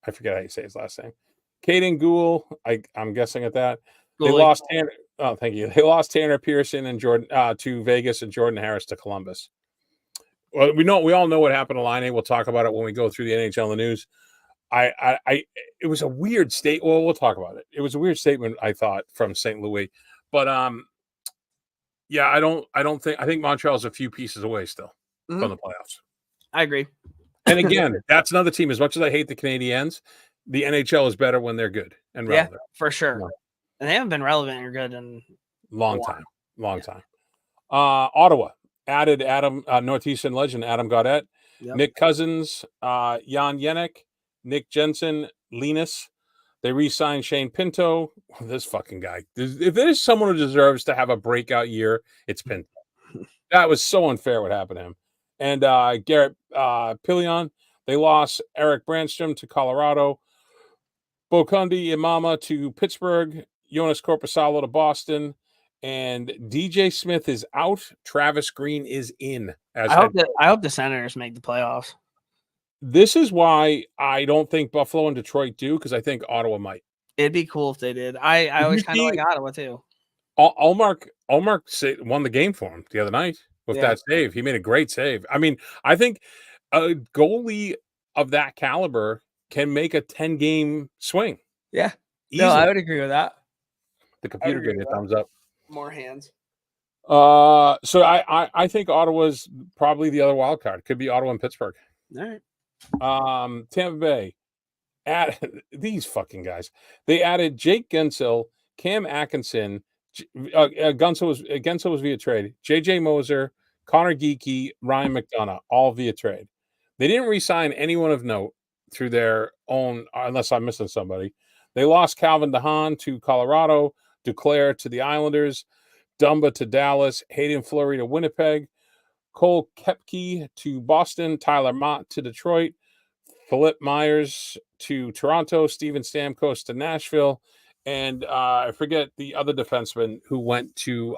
I forget how you say his last name. Caden Gould, I'm guessing at that. They lost Tanner. Oh, thank you. They lost Tanner Pearson and Jordan to Vegas and Jordan Harris to Columbus. Well, we all know what happened to Laine. We'll talk about it when we go through the NHL in the news. It was a weird state. Well, we'll talk about it. It was a weird statement, I thought, from St. Louis, but yeah, I think Montreal's a few pieces away still from the playoffs. I agree. And again, that's another team. As much as I hate the Canadiens, the NHL is better when they're good and relevant. Yeah, for sure. Yeah. And they haven't been relevant or good in long time. Ottawa added Northeastern legend Adam Gaudette, Nick Cousins, Jan Jenik, Nick Jensen, Linus. They re-signed Shane Pinto. This fucking guy. If there's someone who deserves to have a breakout year, it's Pinto. That was so unfair what happened to him. And Garrett Pillion. They lost Eric Brandstrom to Colorado, Bokundi Imama to Pittsburgh, Jonas Korpisalo to Boston, and DJ Smith is out. Travis Green is in. I hope the Senators make the playoffs. This is why I don't think Buffalo and Detroit do, because I think Ottawa might. It'd be cool if they did. I always kind of like Ottawa too. Olmark won the game for him the other night with that save. He made a great save. I mean, I think a goalie of that caliber can make a 10-game swing. Yeah. Easily. No, I would agree with that. The computer gave me a thumbs up. More hands. So I think Ottawa's probably the other wild card. Could be Ottawa and Pittsburgh. All right. Tampa Bay. These fucking guys. They added Jake Gensel, Cam Atkinson. Gensel was via trade. JJ Moser, Connor Geeky, Ryan McDonough, all via trade. They didn't re-sign anyone of note through their own, unless I'm missing somebody. They lost Calvin DeHaan to Colorado, Duclair to the Islanders, Dumba to Dallas, Hayden Fleury to Winnipeg, Cole Koepke to Boston, Tyler Mott to Detroit, Philip Myers to Toronto, Steven Stamkos to Nashville, and I forget the other defenseman who went to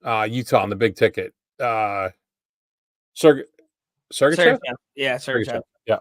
Utah on the big ticket. Sergachev? Yeah, Sergachev. Yeah.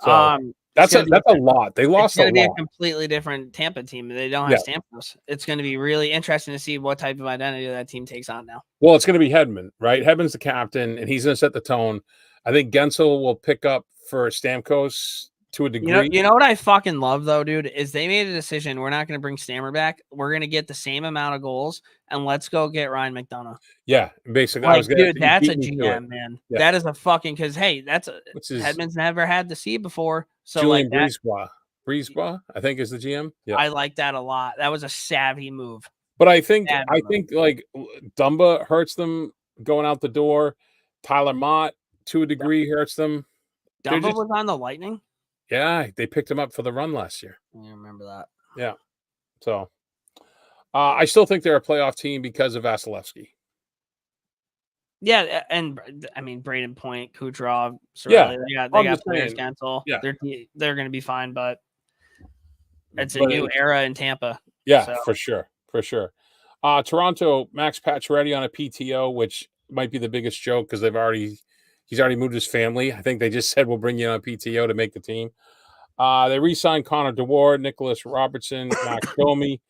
So, that's a lot. They lost a lot. It's going to be a completely different Tampa team. They don't have Stamkos. It's going to be really interesting to see what type of identity that team takes on now. Well, it's going to be Hedman, right? Hedman's the captain, and he's going to set the tone. I think Gensel will pick up for Stamkos to a degree. You know what I fucking love, though, dude, is they made a decision. We're not going to bring Stammer back. We're going to get the same amount of goals, and let's go get Ryan McDonough. Yeah, basically. That's a GM, man. Yeah. That is a fucking – because, hey, Hedman's never had the C before. So Julian Brisebois, I think, is the GM. Yeah. I like that a lot. That was a savvy move. But I think like Dumba hurts them going out the door. Tyler Mott, to a degree, hurts them. Dumba was on the Lightning? Yeah, they picked him up for the run last year. I remember that. Yeah. So I still think they're a playoff team because of Vasilevsky. Yeah, and I mean Braden Point, Kucherov, Sorelli, they got players cancel. Yeah. They're going to be fine, but It's a new era in Tampa. Yeah, so. for sure. Toronto, Max Pacioretty on a PTO, which might be the biggest joke because he's already moved his family. I think they just said we'll bring you on a PTO to make the team. They re-signed Connor DeWard, Nicholas Robertson, Max Domi,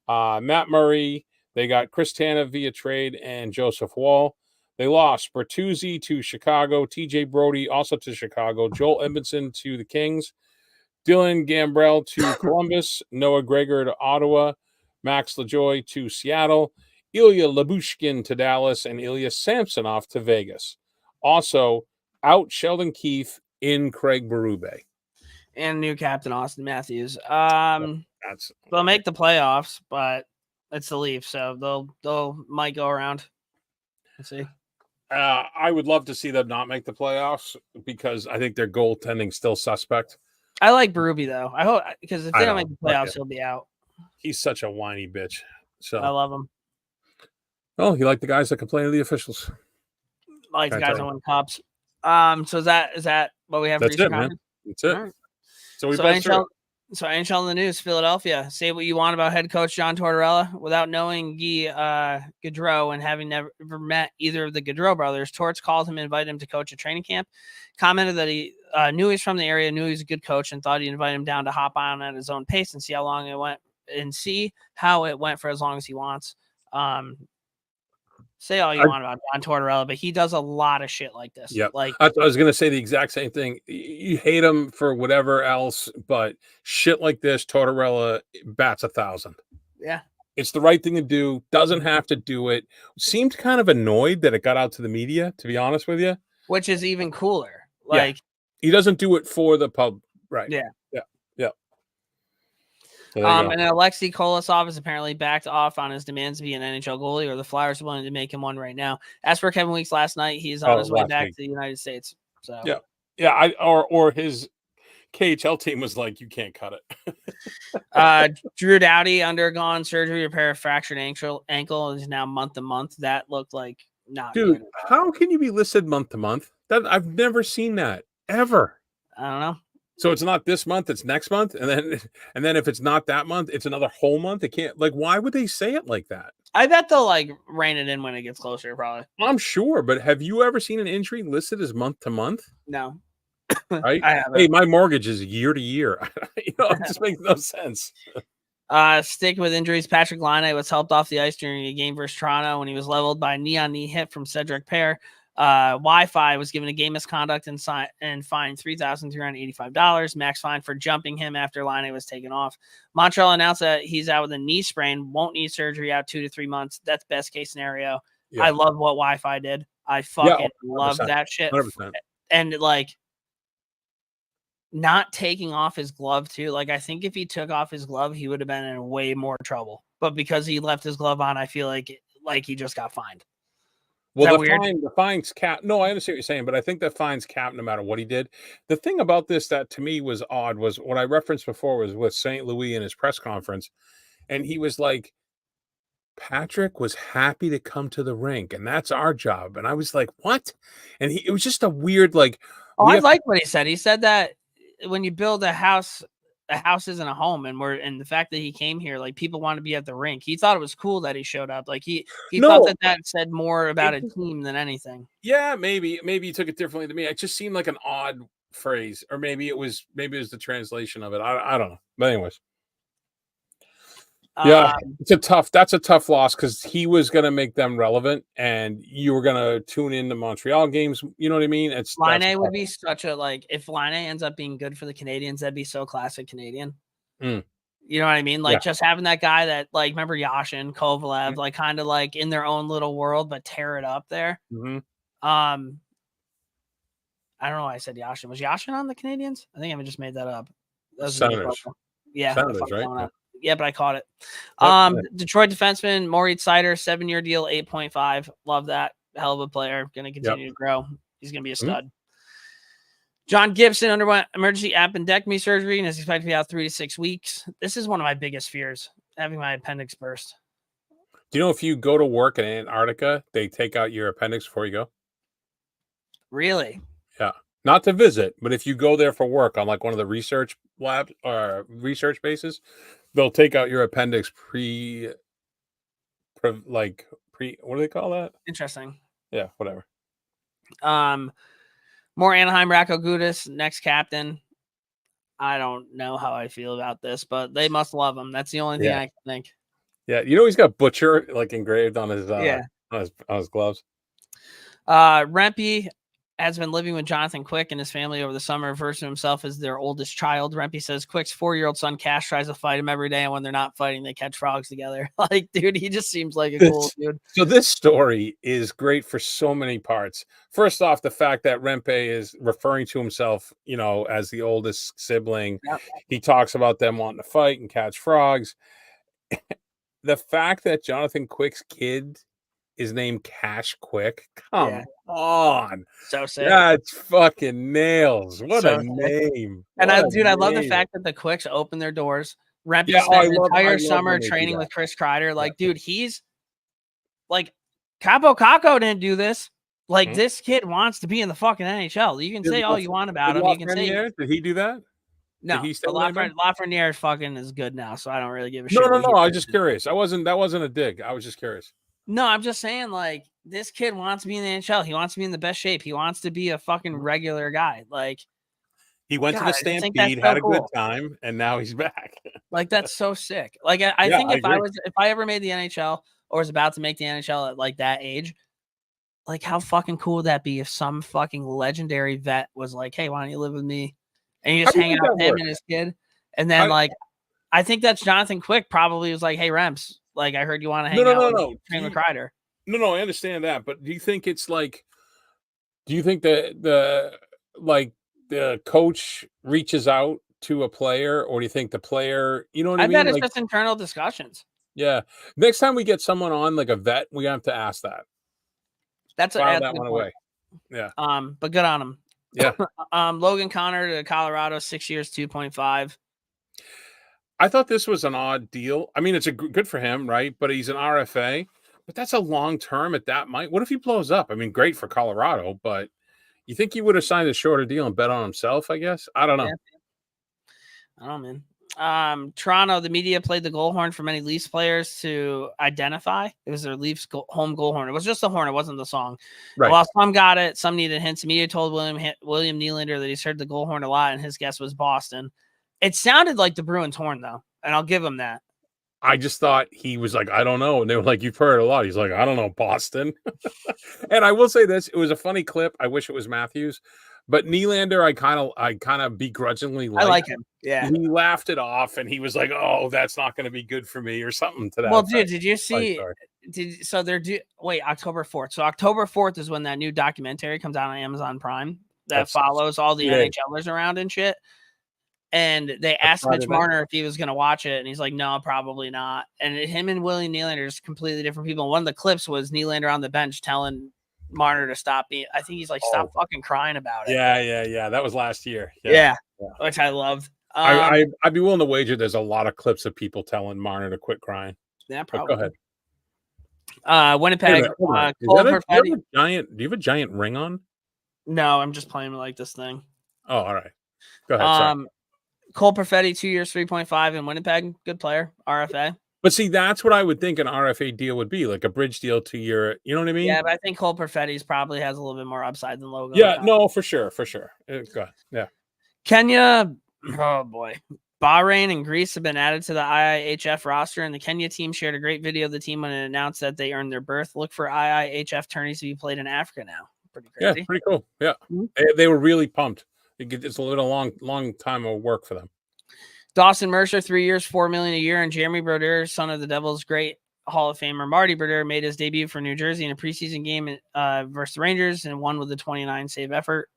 Matt Murray. They got Chris Tanev via trade and Joseph Wall. They lost Bertuzzi to Chicago, TJ Brody also to Chicago, Joel Edmondson to the Kings, Dylan Gambrell to Columbus, Noah Gregor to Ottawa, Max LaJoy to Seattle, Ilya Labushkin to Dallas, and Ilya Samsonov to Vegas. Also, out Sheldon Keefe, in Craig Berube. And new captain Austin Matthews. That's They'll make the playoffs, but it's the Leafs, so they'll might go around. Let's see. I would love to see them not make the playoffs because I think their goaltending's still suspect. I like Berube though. I hope because if they don't make the playoffs, he'll be out. He's such a whiny bitch. So I love him. Oh, you like the guys that complain to the officials? I like the guys that win cups. So is that what we have? That's it, man. That's it. Right. So NHL in the news, Philadelphia. Say what you want about head coach John Tortorella. Without knowing Guy Gaudreau and having never met either of the Gaudreau brothers, Torts called him and invited him to coach a training camp. Commented that he knew he's from the area, knew he was a good coach, and thought he'd invite him down to hop on at his own pace and see how long it went and see how it went for as long as he wants. Say all you want about John Tortorella, but he does a lot of shit like this. Yeah, like I was going to say the exact same thing. You hate him for whatever else, but shit like this, Tortorella bats 1,000. Yeah, it's the right thing to do. Doesn't have to do it. Seemed kind of annoyed that it got out to the media, to be honest with you. Which is even cooler. Like he doesn't do it for the pub, right? Yeah. So and Alexei Kolosov is apparently backed off on his demands to be an NHL goalie, or the Flyers are willing to make him one right now. As for Kevin Weeks last night, he's on his way back to the United States. So or his KHL team was like, you can't cut it. Drew Doughty undergone surgery to repair a fractured ankle and is now month to month. That looked like not dude. Good. How can you be listed month to month? That I've never seen that ever. I don't know. So it's not this month, it's next month. And then if it's not that month, it's another whole month. It can't, like, why would they say it like that? I bet they'll like rein it in when it gets closer, probably. I'm sure, but have you ever seen an injury listed as month to month? No. Right? I haven't. Hey, my mortgage is year to year. It just makes no sense. Sticking with injuries, Patrick Laine was helped off the ice during a game versus Toronto when he was leveled by a knee-on-knee hit from Cedric Pear. Wi-Fi was given a game misconduct and fined $3,385. Max fine for jumping him after Laine was taken off. Montreal announced that he's out with a knee sprain, won't need surgery, out 2 to 3 months. That's best case scenario. Yeah. I love what Wi-Fi did. I fucking love that shit. 100%. And like not taking off his glove too. Like I think if he took off his glove, he would have been in way more trouble. But because he left his glove on, I feel like he just got fined. Well, the fine's cap. No, I understand what you're saying, but I think the fine's cap no matter what he did. The thing about this that to me was odd was what I referenced before was with St. Louis in his press conference. And he was like, Patrick was happy to come to the rink, and that's our job. And I was like, what? And it was just a weird, like. Oh, I like what he said. He said that when you build a house isn't a home, and the fact that he came here, like people want to be at the rink. He thought it was cool that he showed up. Like he thought that said more about a team than anything. Yeah, maybe he took it differently to me. It just seemed like an odd phrase, or maybe it was the translation of it. I don't know. But anyways, yeah, that's a tough loss because he was going to make them relevant, and you were going to tune into Montreal games. You know what I mean? Laine would be such a if Laine ends up being good for the Canadians, that'd be so classic Canadian. You know what I mean? Like just having that guy that remember Yashin, Kovalev, like kind of like in their own little world, but tear it up there. Mm-hmm. I don't know why I said Yashin. Was Yashin on the Canadians? I think I just made that up. Senators. Yeah. Senators, right? Yeah, but I caught it. Detroit defenseman Moritz Seider, 7-year deal, 8.5. Love that. Hell of a player. Going to continue to grow. He's going to be a stud. John Gibson underwent emergency appendectomy surgery and is expected to be out 3 to 6 weeks. This is one of my biggest fears, having my appendix burst. Do you know if you go to work in Antarctica, they take out your appendix before you go? Really? Yeah. not to visit, but if you go there for work on like one of the research labs or research bases, they'll take out your appendix what do they call that? Interesting. Yeah, whatever. More Anaheim Racco Gudis, next captain. I don't know how I feel about this, but they must love him. That's the only thing I can think. Yeah, he's got butcher like engraved on his on his gloves. Rempe has been living with Jonathan Quick and his family over the summer, refers to himself as their oldest child. Rempe says Quick's 4-year-old son Cash tries to fight him every day, and when they're not fighting, they catch frogs together. Like, dude, he just seems like a cool dude. So this story is great for so many parts. First off, the fact that Rempe is referring to himself, as the oldest sibling. Yep. He talks about them wanting to fight and catch frogs. The fact that Jonathan Quick's kid is named Cash Quick. Come on. So sick. That's fucking nails. What So a name. And I love the fact that the Quicks open their doors. Rempe spent the entire summer training with Chris Kreider. Like, dude, he's like, Capo Caco didn't do this. Like, this kid wants to be in the fucking NHL. You can say all you want about him. You can say, did he do that? No, Lafreniere fucking is good now, so I don't really give a shit. No. I was just curious. That wasn't a dig. I was just curious. No, I'm just saying, like, this kid wants to be in the NHL. He wants to be in the best shape. He wants to be a fucking regular guy. Like, he went to the Stampede, had a good time, and now he's back. Like, that's so sick. Like, I think if I ever made the NHL or was about to make the NHL at like that age, like, how fucking cool would that be if some fucking legendary vet was like, "Hey, why don't you live with me?" And you just hang out with him and his kid. And then, I think that's Jonathan Quick probably was like, "Hey, Remps, like, I heard you want to hang out with Train McCrider." No, I understand that. But do you think it's like, the coach reaches out to a player, or do you think the player, you know what I mean? I bet it's just internal discussions. Yeah. Next time we get someone on, like a vet, we have to ask that. That's that one away. Yeah. But good on him. Yeah. Logan Connor to Colorado, 6 years, 2.5. I thought this was an odd deal. I mean, it's good for him, right? But he's an RFA. But that's a long term at that might. What if he blows up? I mean, great for Colorado, but you think he would have signed a shorter deal and bet on himself, I guess? I don't know. Yeah. I don't know, man. Toronto, the media played the goal horn for many Leafs players to identify. It was their Leafs home goal horn. It was just the horn. It wasn't the song. Right. While some got it, some needed hints. The media told William Nylander that he's heard the goal horn a lot, and his guess was Boston. It sounded like the Bruins horn, though, and I'll give him that. I just thought he was like, I don't know. And they were like, you've heard a lot. He's like, I don't know, Boston. And I will say this. It was a funny clip. I wish it was Matthews. But Nylander, I kind of begrudgingly liked. I like him. Yeah. He laughed it off, and he was like, oh, that's not going to be good for me or something to that. Well, dude, did you see October 4th. So October 4th is when that new documentary comes out on Amazon Prime that follows all the NHLers around and shit. And they asked Mitch Marner if he was going to watch it, and he's like, no, probably not. And him and William Nylander is completely different people. One of the clips was Nylander on the bench telling Marner to stop being. I think he's like, stop fucking crying about it. Yeah. That was last year. Yeah. Which I loved. I'd be willing to wager there's a lot of clips of people telling Marner to quit crying. Yeah, probably. Go ahead. Winnipeg. Do you have a giant ring on? No, I'm just playing with like this thing. Oh, all right. Go ahead. Sorry. Cole Perfetti, 2 years, 3.5 in Winnipeg. Good player, RFA. But see, that's what I would think an RFA deal would be, like a bridge deal 2 year. You know what I mean? Yeah, but I think Cole Perfetti's probably has a little bit more upside than Logan. Yeah, no, for sure. Go ahead. Yeah. Kenya, oh boy. Bahrain and Greece have been added to the IIHF roster, and the Kenya team shared a great video of the team when it announced that they earned their berth. Look for IIHF tourneys to be played in Africa now. Pretty crazy. Yeah, pretty cool. Yeah. Mm-hmm. They were really pumped. It's a little long time of work for them. Dawson Mercer, 3 years, $4 million a year, and Jeremy Brodeur, son of the Devils' great Hall of Famer Marty Brodeur, made his debut for New Jersey in a preseason game versus the Rangers and won with a 29 save effort.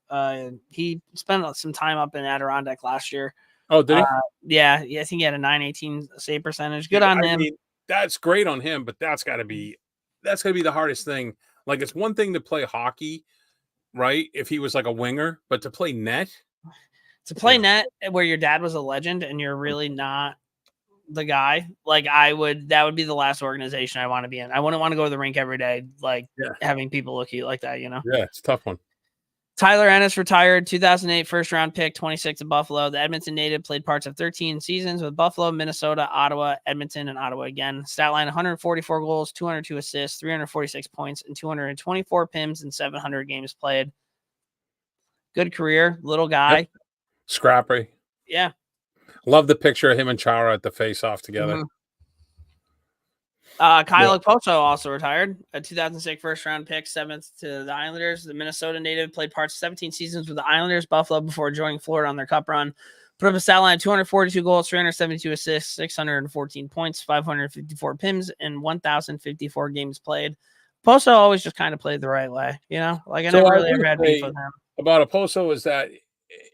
He spent some time up in Adirondack last year. Oh, did he? Yeah, I think he had a 918 save percentage. Good on him. Mean, that's great on him, but that's got to be the hardest thing. Like, it's one thing to play hockey, right? If he was like a winger, but to play net. Net where your dad was a legend and you're really not the guy, like that would be the last organization I want to be in. I wouldn't want to go to the rink every day, having people look at you like that, you know? Yeah, it's a tough one. Tyler Ennis retired, 2008 first-round pick, 26 of Buffalo. The Edmonton native played parts of 13 seasons with Buffalo, Minnesota, Ottawa, Edmonton, and Ottawa again. Stat line, 144 goals, 202 assists, 346 points, and 224 PIMs in 700 games played. Good career, little guy. Yep. Scrappy. Yeah. Love the picture of him and Chara at the face-off together. Mm-hmm. Kyle Okposo also retired, a 2006 first-round pick, 7th to the Islanders. The Minnesota native played parts of 17 seasons with the Islanders, Buffalo before joining Florida on their cup run. Put up a stat line of 242 goals, 372 assists, 614 points, 554 PIMs, and 1,054 games played. Okposo always just kind of played the right way, you know? Like, I never really ever had beef with him. About Okposo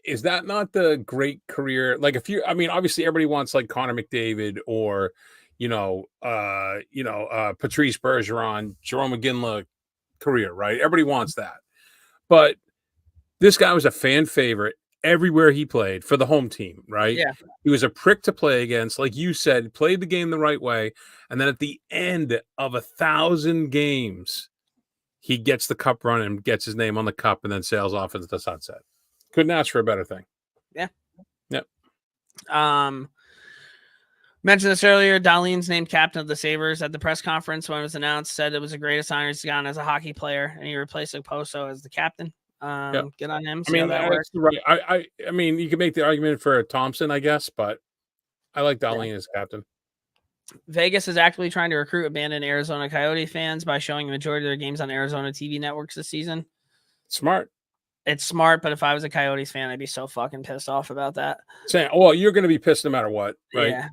is that not the great career? Like, if you, I mean, obviously everybody wants like Connor McDavid or Patrice Bergeron, Jerome McGinley career, right? Everybody wants that. But this guy was a fan favorite everywhere he played for the home team, right? Yeah. He was a prick to play against. Like you said, played the game the right way. And then at the end of 1,000 games, he gets the cup run and gets his name on the cup and then sails off into the sunset. Couldn't ask for a better thing. Yeah. Yep. Mentioned this earlier. Dahlin's named captain of the Sabres at the press conference when it was announced. Said it was the greatest honor he's gotten as a hockey player, and he replaced Okposo as the captain. Good on him. I mean, that works. Right. I mean, you can make the argument for Thompson, I guess, but I like Dahlin as captain. Vegas is actively trying to recruit abandoned Arizona Coyote fans by showing the majority of their games on Arizona TV networks this season. Smart. It's smart, but if I was a Coyotes fan, I'd be so fucking pissed off about that. Well, you're going to be pissed no matter what, right? Yeah.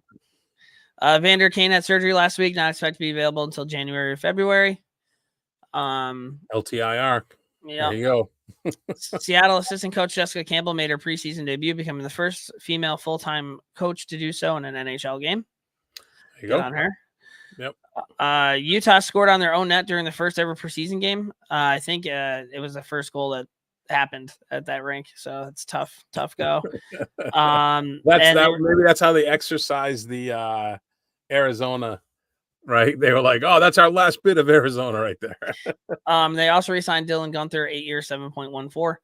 Vander Kane had surgery last week, not expected to be available until January or February. LTIR. Yeah. There you go. Seattle assistant coach Jessica Campbell made her preseason debut, becoming the first female full-time coach to do so in an NHL game. There you go. On her. Yep. Utah scored on their own net during the first ever preseason game. I think it was the first goal that happened at that rink, so it's tough go. Maybe that's how they exercise the Arizona, right? They were like, oh, that's our last bit of Arizona right there. They also re-signed Dylan Gunther, 8 years, 7.14.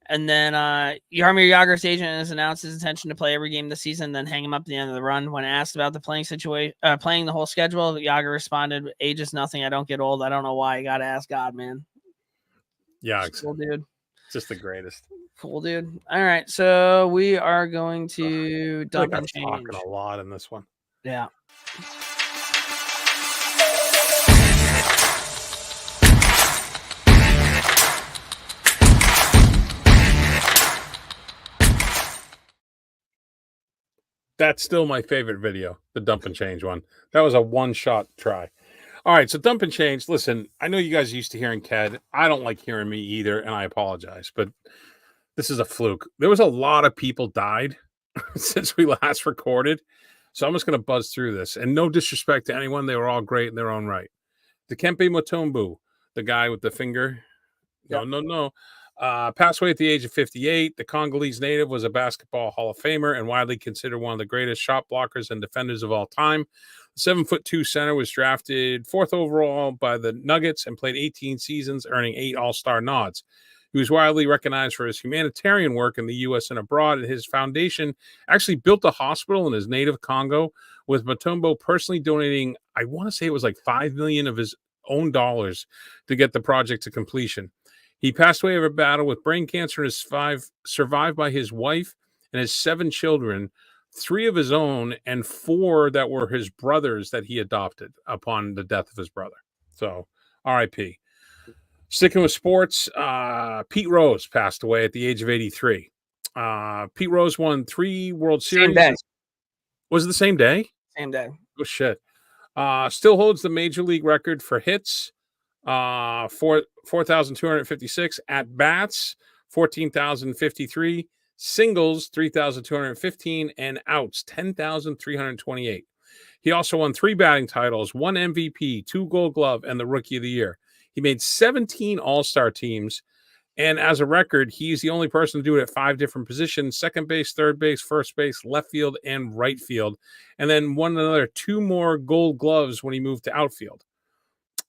And then Jaromir Jagr's agent has announced his intention to play every game this season, then hang him up at the end of the run. When asked about the playing situation, playing the whole schedule, Jagr responded, "Age is nothing. I don't get old. I don't know why. You got to ask God, man." Yeah, cool dude. Just the greatest. Cool dude. All right, so we are going to dump and change. Talking a lot in this one. Yeah. That's still my favorite video, the dump and change one. That was a one-shot try. All right, so dump and change. Listen, I know you guys are used to hearing Ked. I don't like hearing me either, and I apologize, but this is a fluke. There was a lot of people died since we last recorded, so I'm just going to buzz through this. And no disrespect to anyone. They were all great in their own right. Dikembe Mutombo, the guy with the finger. No. Passed away at the age of 58. The Congolese native was a basketball Hall of Famer and widely considered one of the greatest shot blockers and defenders of all time. The 7'2" center was drafted 4th overall by the Nuggets and played 18 seasons, earning 8 All-Star nods. He was widely recognized for his humanitarian work in the U.S. and abroad, and his foundation actually built a hospital in his native Congo, with Mutombo personally donating, I want to say it was like $5 million of his own dollars to get the project to completion. He passed away of a battle with brain cancer and is survived by his wife and his 7 children, 3 of his own and 4 that were his brothers that he adopted upon the death of his brother. So, R.I.P. Sticking with sports, Pete Rose passed away at the age of 83. Pete Rose won 3 World Series. Same day. Was it the same day? Same day. Oh, shit. Still holds the major league record for hits. 4,256 at bats, 14,053 singles, 3,215 and outs, 10,328. He also won 3 batting titles, 1 MVP, 2 Gold Glove, and the Rookie of the Year. He made 17 All-Star teams, and as a record, he's the only person to do it at 5 different positions: second base, third base, first base, left field, and right field, and then won another 2 more Gold Gloves when he moved to outfield.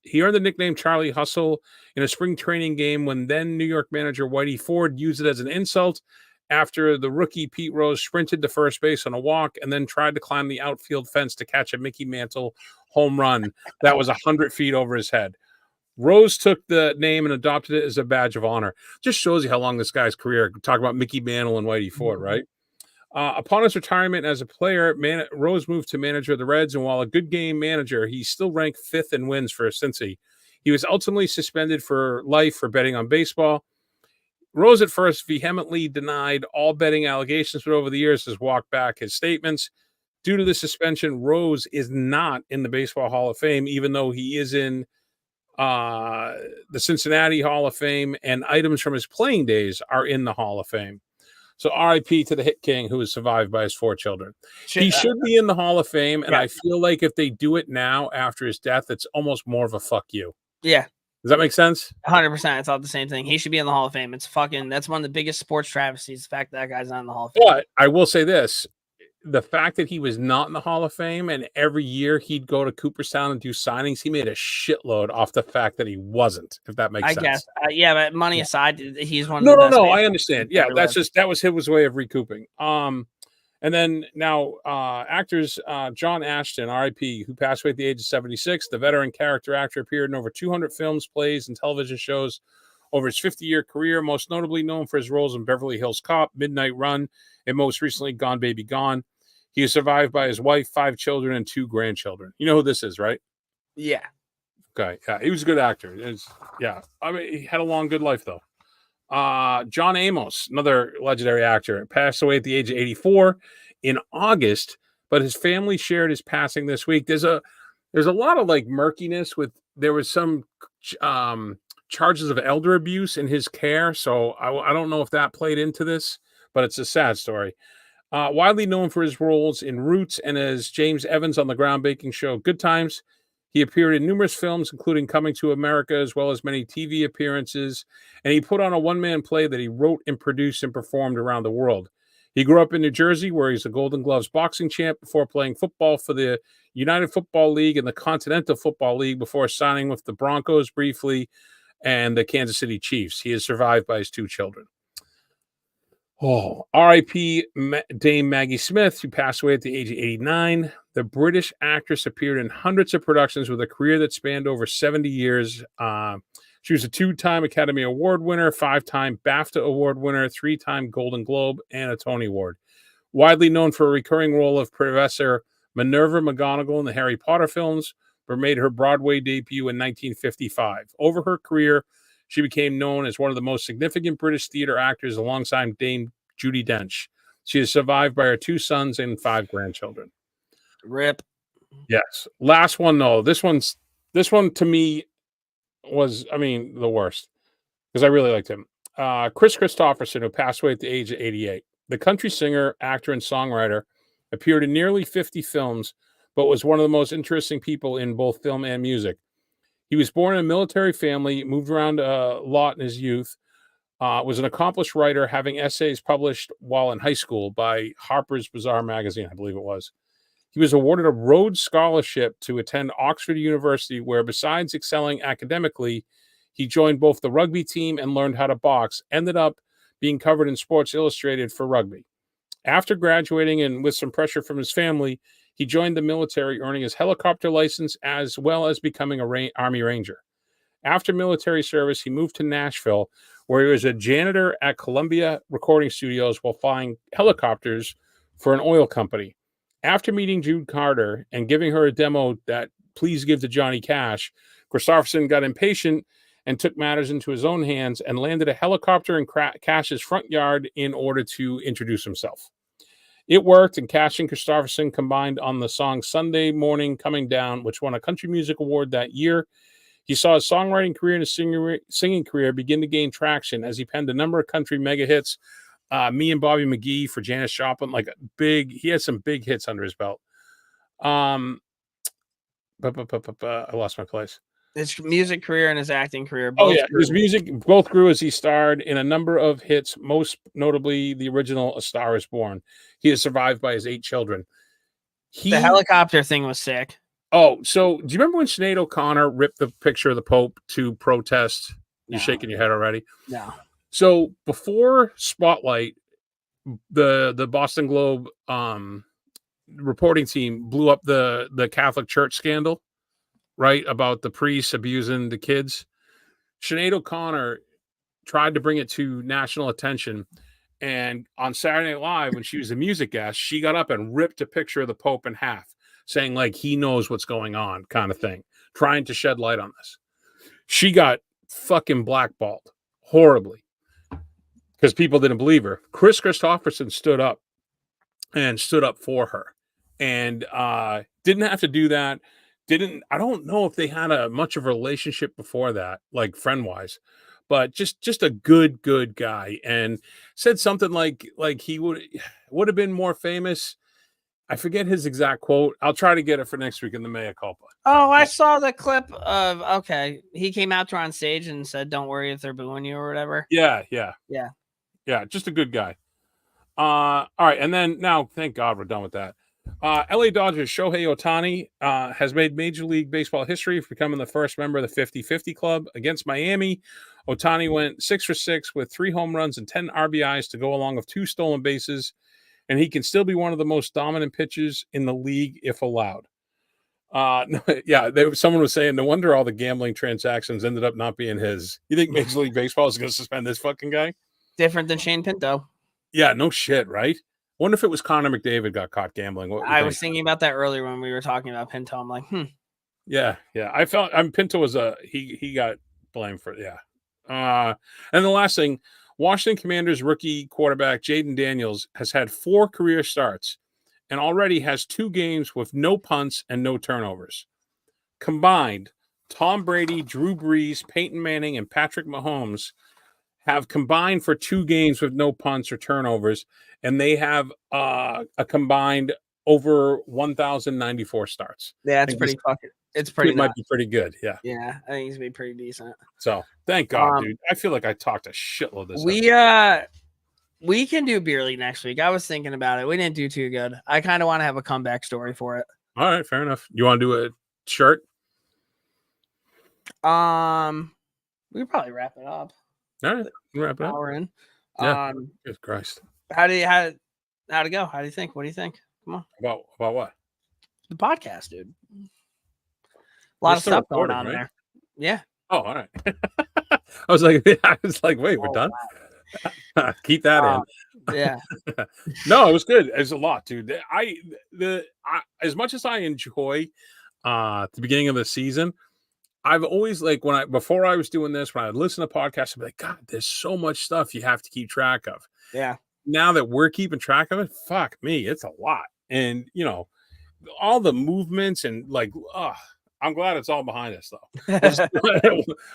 He earned the nickname Charlie Hustle in a spring training game when then New York manager Whitey Ford used it as an insult after the rookie Pete Rose sprinted to first base on a walk and then tried to climb the outfield fence to catch a Mickey Mantle home run that was 100 feet over his head. Rose took the name and adopted it as a badge of honor. Just shows you how long this guy's career. Talk about Mickey Mantle and Whitey Ford, right? Upon his retirement as a player, Rose moved to manager of the Reds, and while a good game manager, he still ranked 5th in wins for Cincy. He was ultimately suspended for life for betting on baseball. Rose at first vehemently denied all betting allegations, but over the years has walked back his statements. Due to the suspension, Rose is not in the Baseball Hall of Fame, even though he is in the Cincinnati Hall of Fame, and items from his playing days are in the Hall of Fame. So RIP to the Hit King, who is survived by his 4 children. He should be in the Hall of Fame, and I feel like if they do it now after his death, it's almost more of a fuck you. Yeah. Does that make sense? 100%. I thought the same thing. He should be in the Hall of Fame. That's one of the biggest sports travesties, the fact that guy's not in the Hall of Fame. But I will say this. The fact that he was not in the Hall of Fame and every year he'd go to Cooperstown and do signings, he made a shitload off the fact that he wasn't, if that makes sense. I guess. Yeah, but money aside, he's one of the best. No, I understand. Yeah, that was his way of recouping. And then now actors John Ashton, RIP, who passed away at the age of 76, the veteran character actor, appeared in over 200 films, plays, and television shows over his 50-year career, most notably known for his roles in Beverly Hills Cop, Midnight Run, and most recently Gone Baby Gone. He is survived by his wife, 5 children, and 2 grandchildren. You know who this is, right? Yeah. Okay. Yeah, he was a good actor. I mean, he had a long, good life, though. John Amos, another legendary actor, passed away at the age of 84 in August, but his family shared his passing this week. There's a lot of like murkiness with. There was some charges of elder abuse in his care, so I don't know if that played into this, but it's a sad story. Widely known for his roles in Roots and as James Evans on the groundbreaking show Good Times, he appeared in numerous films, including Coming to America, as well as many TV appearances, and he put on a one-man play that he wrote and produced and performed around the world. He grew up in New Jersey, where he's a Golden Gloves boxing champ before playing football for the United Football League and the Continental Football League before signing with the Broncos briefly and the Kansas City Chiefs. He is survived by his 2 children. R.I.P. Dame Maggie Smith, who passed away at the age of 89. The British actress appeared in hundreds of productions with a career that spanned over 70 years. She was a 2-time Academy Award winner, 5-time BAFTA Award winner, 3-time Golden Globe, and a Tony Award. Widely known for a recurring role of Professor Minerva McGonagall in the Harry Potter films, but made her Broadway debut in 1955. Over her career, she became known as one of the most significant British theater actors alongside Dame Judi Dench. She is survived by her 2 sons and 5 grandchildren. RIP. Yes. Last one, though. This one to me was, the worst because I really liked him. Chris Christopherson, who passed away at the age of 88. The country singer, actor, and songwriter appeared in nearly 50 films, but was one of the most interesting people in both film and music. He was born in a military family, moved around a lot in his youth, was an accomplished writer, having essays published while in high school by Harper's Bazaar magazine, I believe it was. He was awarded a Rhodes Scholarship to attend Oxford University, where besides excelling academically, he joined both the rugby team and learned how to box, ended up being covered in Sports Illustrated for rugby. After graduating and with some pressure from his family, he joined the military, earning his helicopter license as well as becoming an Army Ranger. After military service, he moved to Nashville, where he was a janitor at Columbia Recording Studios while flying helicopters for an oil company. After meeting Jude Carter and giving her a demo that Please Give to Johnny Cash, Christopherson got impatient and took matters into his own hands and landed a helicopter in Cash's front yard in order to introduce himself. It worked, and Cash and Christopherson combined on the song Sunday Morning Coming Down, which won a Country Music Award that year. He saw his songwriting career and his singing career begin to gain traction as he penned a number of country mega hits. Me and Bobby McGee for Janis Joplin, he had some big hits under his belt. I lost my place. His music career and his acting career. His music both grew as he starred in a number of hits, most notably the original A Star Is Born. He is survived by his 8 children. The helicopter thing was sick. Oh, so do you remember when Sinead O'Connor ripped the picture of the Pope to protest? You're No. shaking your head already. No. So before Spotlight, the Boston Globe reporting team blew up the Catholic Church scandal, right? About the priests abusing the kids. Sinead O'Connor tried to bring it to national attention. And on Saturday Night Live, when she was a music guest, she got up and ripped a picture of the Pope in half, saying like he knows what's going on, kind of thing, trying to shed light on this. She got fucking blackballed horribly because people didn't believe her. Chris Christopherson stood up for her and didn't have to do that. I don't know if they had a much of a relationship before that, like friend wise, but just a good guy, and said something like he would have been more famous. I forget his exact quote. I'll try to get it for next week in the Mea Culpa. Oh, I saw the clip of, okay, he came out to her on stage and said, "Don't worry if they're booing you or whatever." Yeah. Just a good guy. All right, and then now, thank God we're done with that. LA Dodgers Shohei Ohtani has made Major League Baseball history for becoming the first member of the 50-50 club. Against Miami, Ohtani went 6 for 6 with 3 home runs and 10 RBIs to go along with 2 stolen bases, and he can still be one of the most dominant pitchers in the league if allowed. Someone was saying, no wonder all the gambling transactions ended up not being his. You think Major League Baseball is going to suspend this fucking guy? Different than Shane Pinto. Yeah, no shit, right? Wonder if it was Connor McDavid got caught gambling. I was thinking about that earlier when we were talking about Pinto. I'm like, Yeah. I felt Pinto was he got blamed for it. Yeah. And the last thing, Washington Commanders rookie quarterback Jaden Daniels has had 4 career starts and already has 2 games with no punts and no turnovers. Combined, Tom Brady, Drew Brees, Peyton Manning, and Patrick Mahomes have combined for 2 games with no punts or turnovers, and they have a combined over 1,094 starts. yeah, it's pretty fucking. It's pretty. It might be pretty good. Yeah. Yeah, I think it's gonna be pretty decent. So thank God, dude. I feel like I talked a shitload this. We can do beer league next week. I was thinking about it. We didn't do too good. I kind of want to have a comeback story for it. All right, fair enough. You want to do a shirt? We could probably wrap it up. All right, wrap it up. Hour in. Yeah. Good Christ. How'd it go? How do you think? What do you think? Come on. About what? The podcast, dude. A lot of stuff going on there. Yeah. Oh, all right. I was like, wait, we're done. Keep that in. Yeah. No, it was good. It's a lot, dude. As much as I enjoy the beginning of the season, I've always before I was doing this, when I would listen to podcasts, I'd be like, God, there's so much stuff you have to keep track of. Yeah. Now that we're keeping track of it, fuck me, it's a lot. And all the movements and I'm glad it's all behind us though.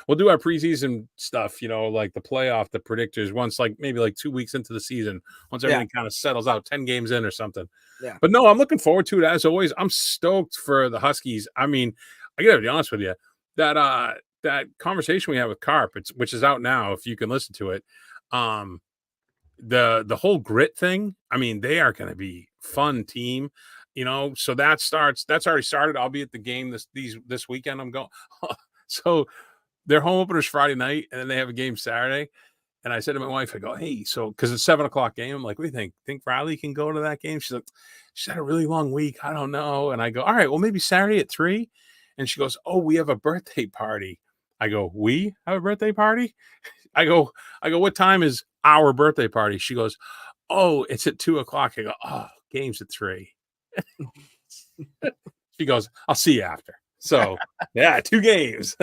We'll do our preseason stuff, like the playoff, the predictors once, maybe 2 weeks into the season, once everything kind of settles out, 10 games in or something. Yeah. But no, I'm looking forward to it as always. I'm stoked for the Huskies. I mean, I gotta be honest with you. That conversation we had with Carp, which is out now, if you can listen to it. The whole grit thing. I mean, they are going to be fun team, So that's already started. I'll be at the game this weekend. I'm going. So their home opener's Friday night, and then they have a game Saturday. And I said to my wife, I go, hey, so because it's 7:00 game, I'm like, what do you think? Think Riley can go to that game? She's had a really long week. I don't know. And I go, all right, well, maybe Saturday at 3. And she goes, oh, we have a birthday party. I go, we have a birthday party? I go, what time is our birthday party? She goes, oh, it's at 2:00. I go, oh, game's at 3. She goes, I'll see you after. So, yeah, 2 games.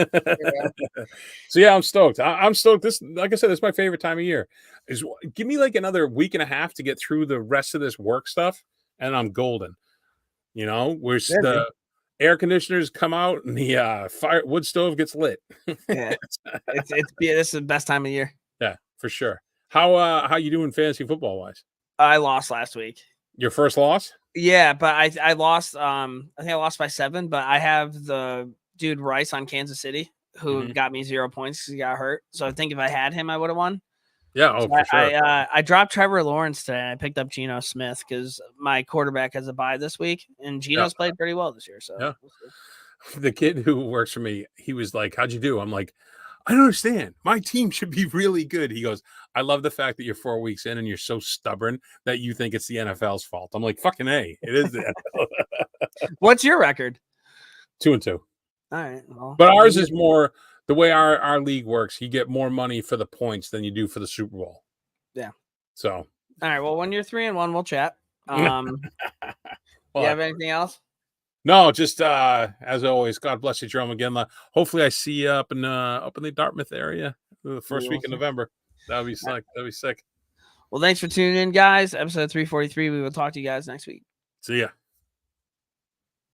So, yeah, I'm stoked. I'm stoked. This, like I said, this is my favorite time of year. Give me another week and a half to get through the rest of this work stuff, and I'm golden. Where the air conditioners come out and the wood stove gets lit. Yeah, this is the best time of year. Yeah, for sure. How you doing fantasy football wise? I lost last week. Your first loss? Yeah, but I lost. I think I lost by 7. But I have the dude Rice on Kansas City who got me 0 points because he got hurt. So I think if I had him, I would have won. Yeah, oh, So for sure. I dropped Trevor Lawrence today, and I picked up Geno Smith because my quarterback has a bye this week, and Geno's played pretty well this year. So Yeah. we'll see. The kid who works for me, he was like, "How'd you do?" I'm like, "I don't understand. My team should be really good." He goes, "I love the fact that you're 4 weeks in and you're so stubborn that you think it's the NFL's fault." I'm like, "Fucking A, it is the NFL." What's your record? 2-2. All right. Well, But ours is more the way our league works. You get more money for the points than you do for the Super Bowl. Yeah. So, all right. Well, when you're 3-1, we'll chat. Do well, you have anything else? no, just as always, God bless you, Jerome. Again, hopefully I see you up in the Dartmouth area the first week in November. That'd be sick. That'd be sick. Well, thanks for tuning in, guys. Episode 343. We will talk to you guys next week. See ya.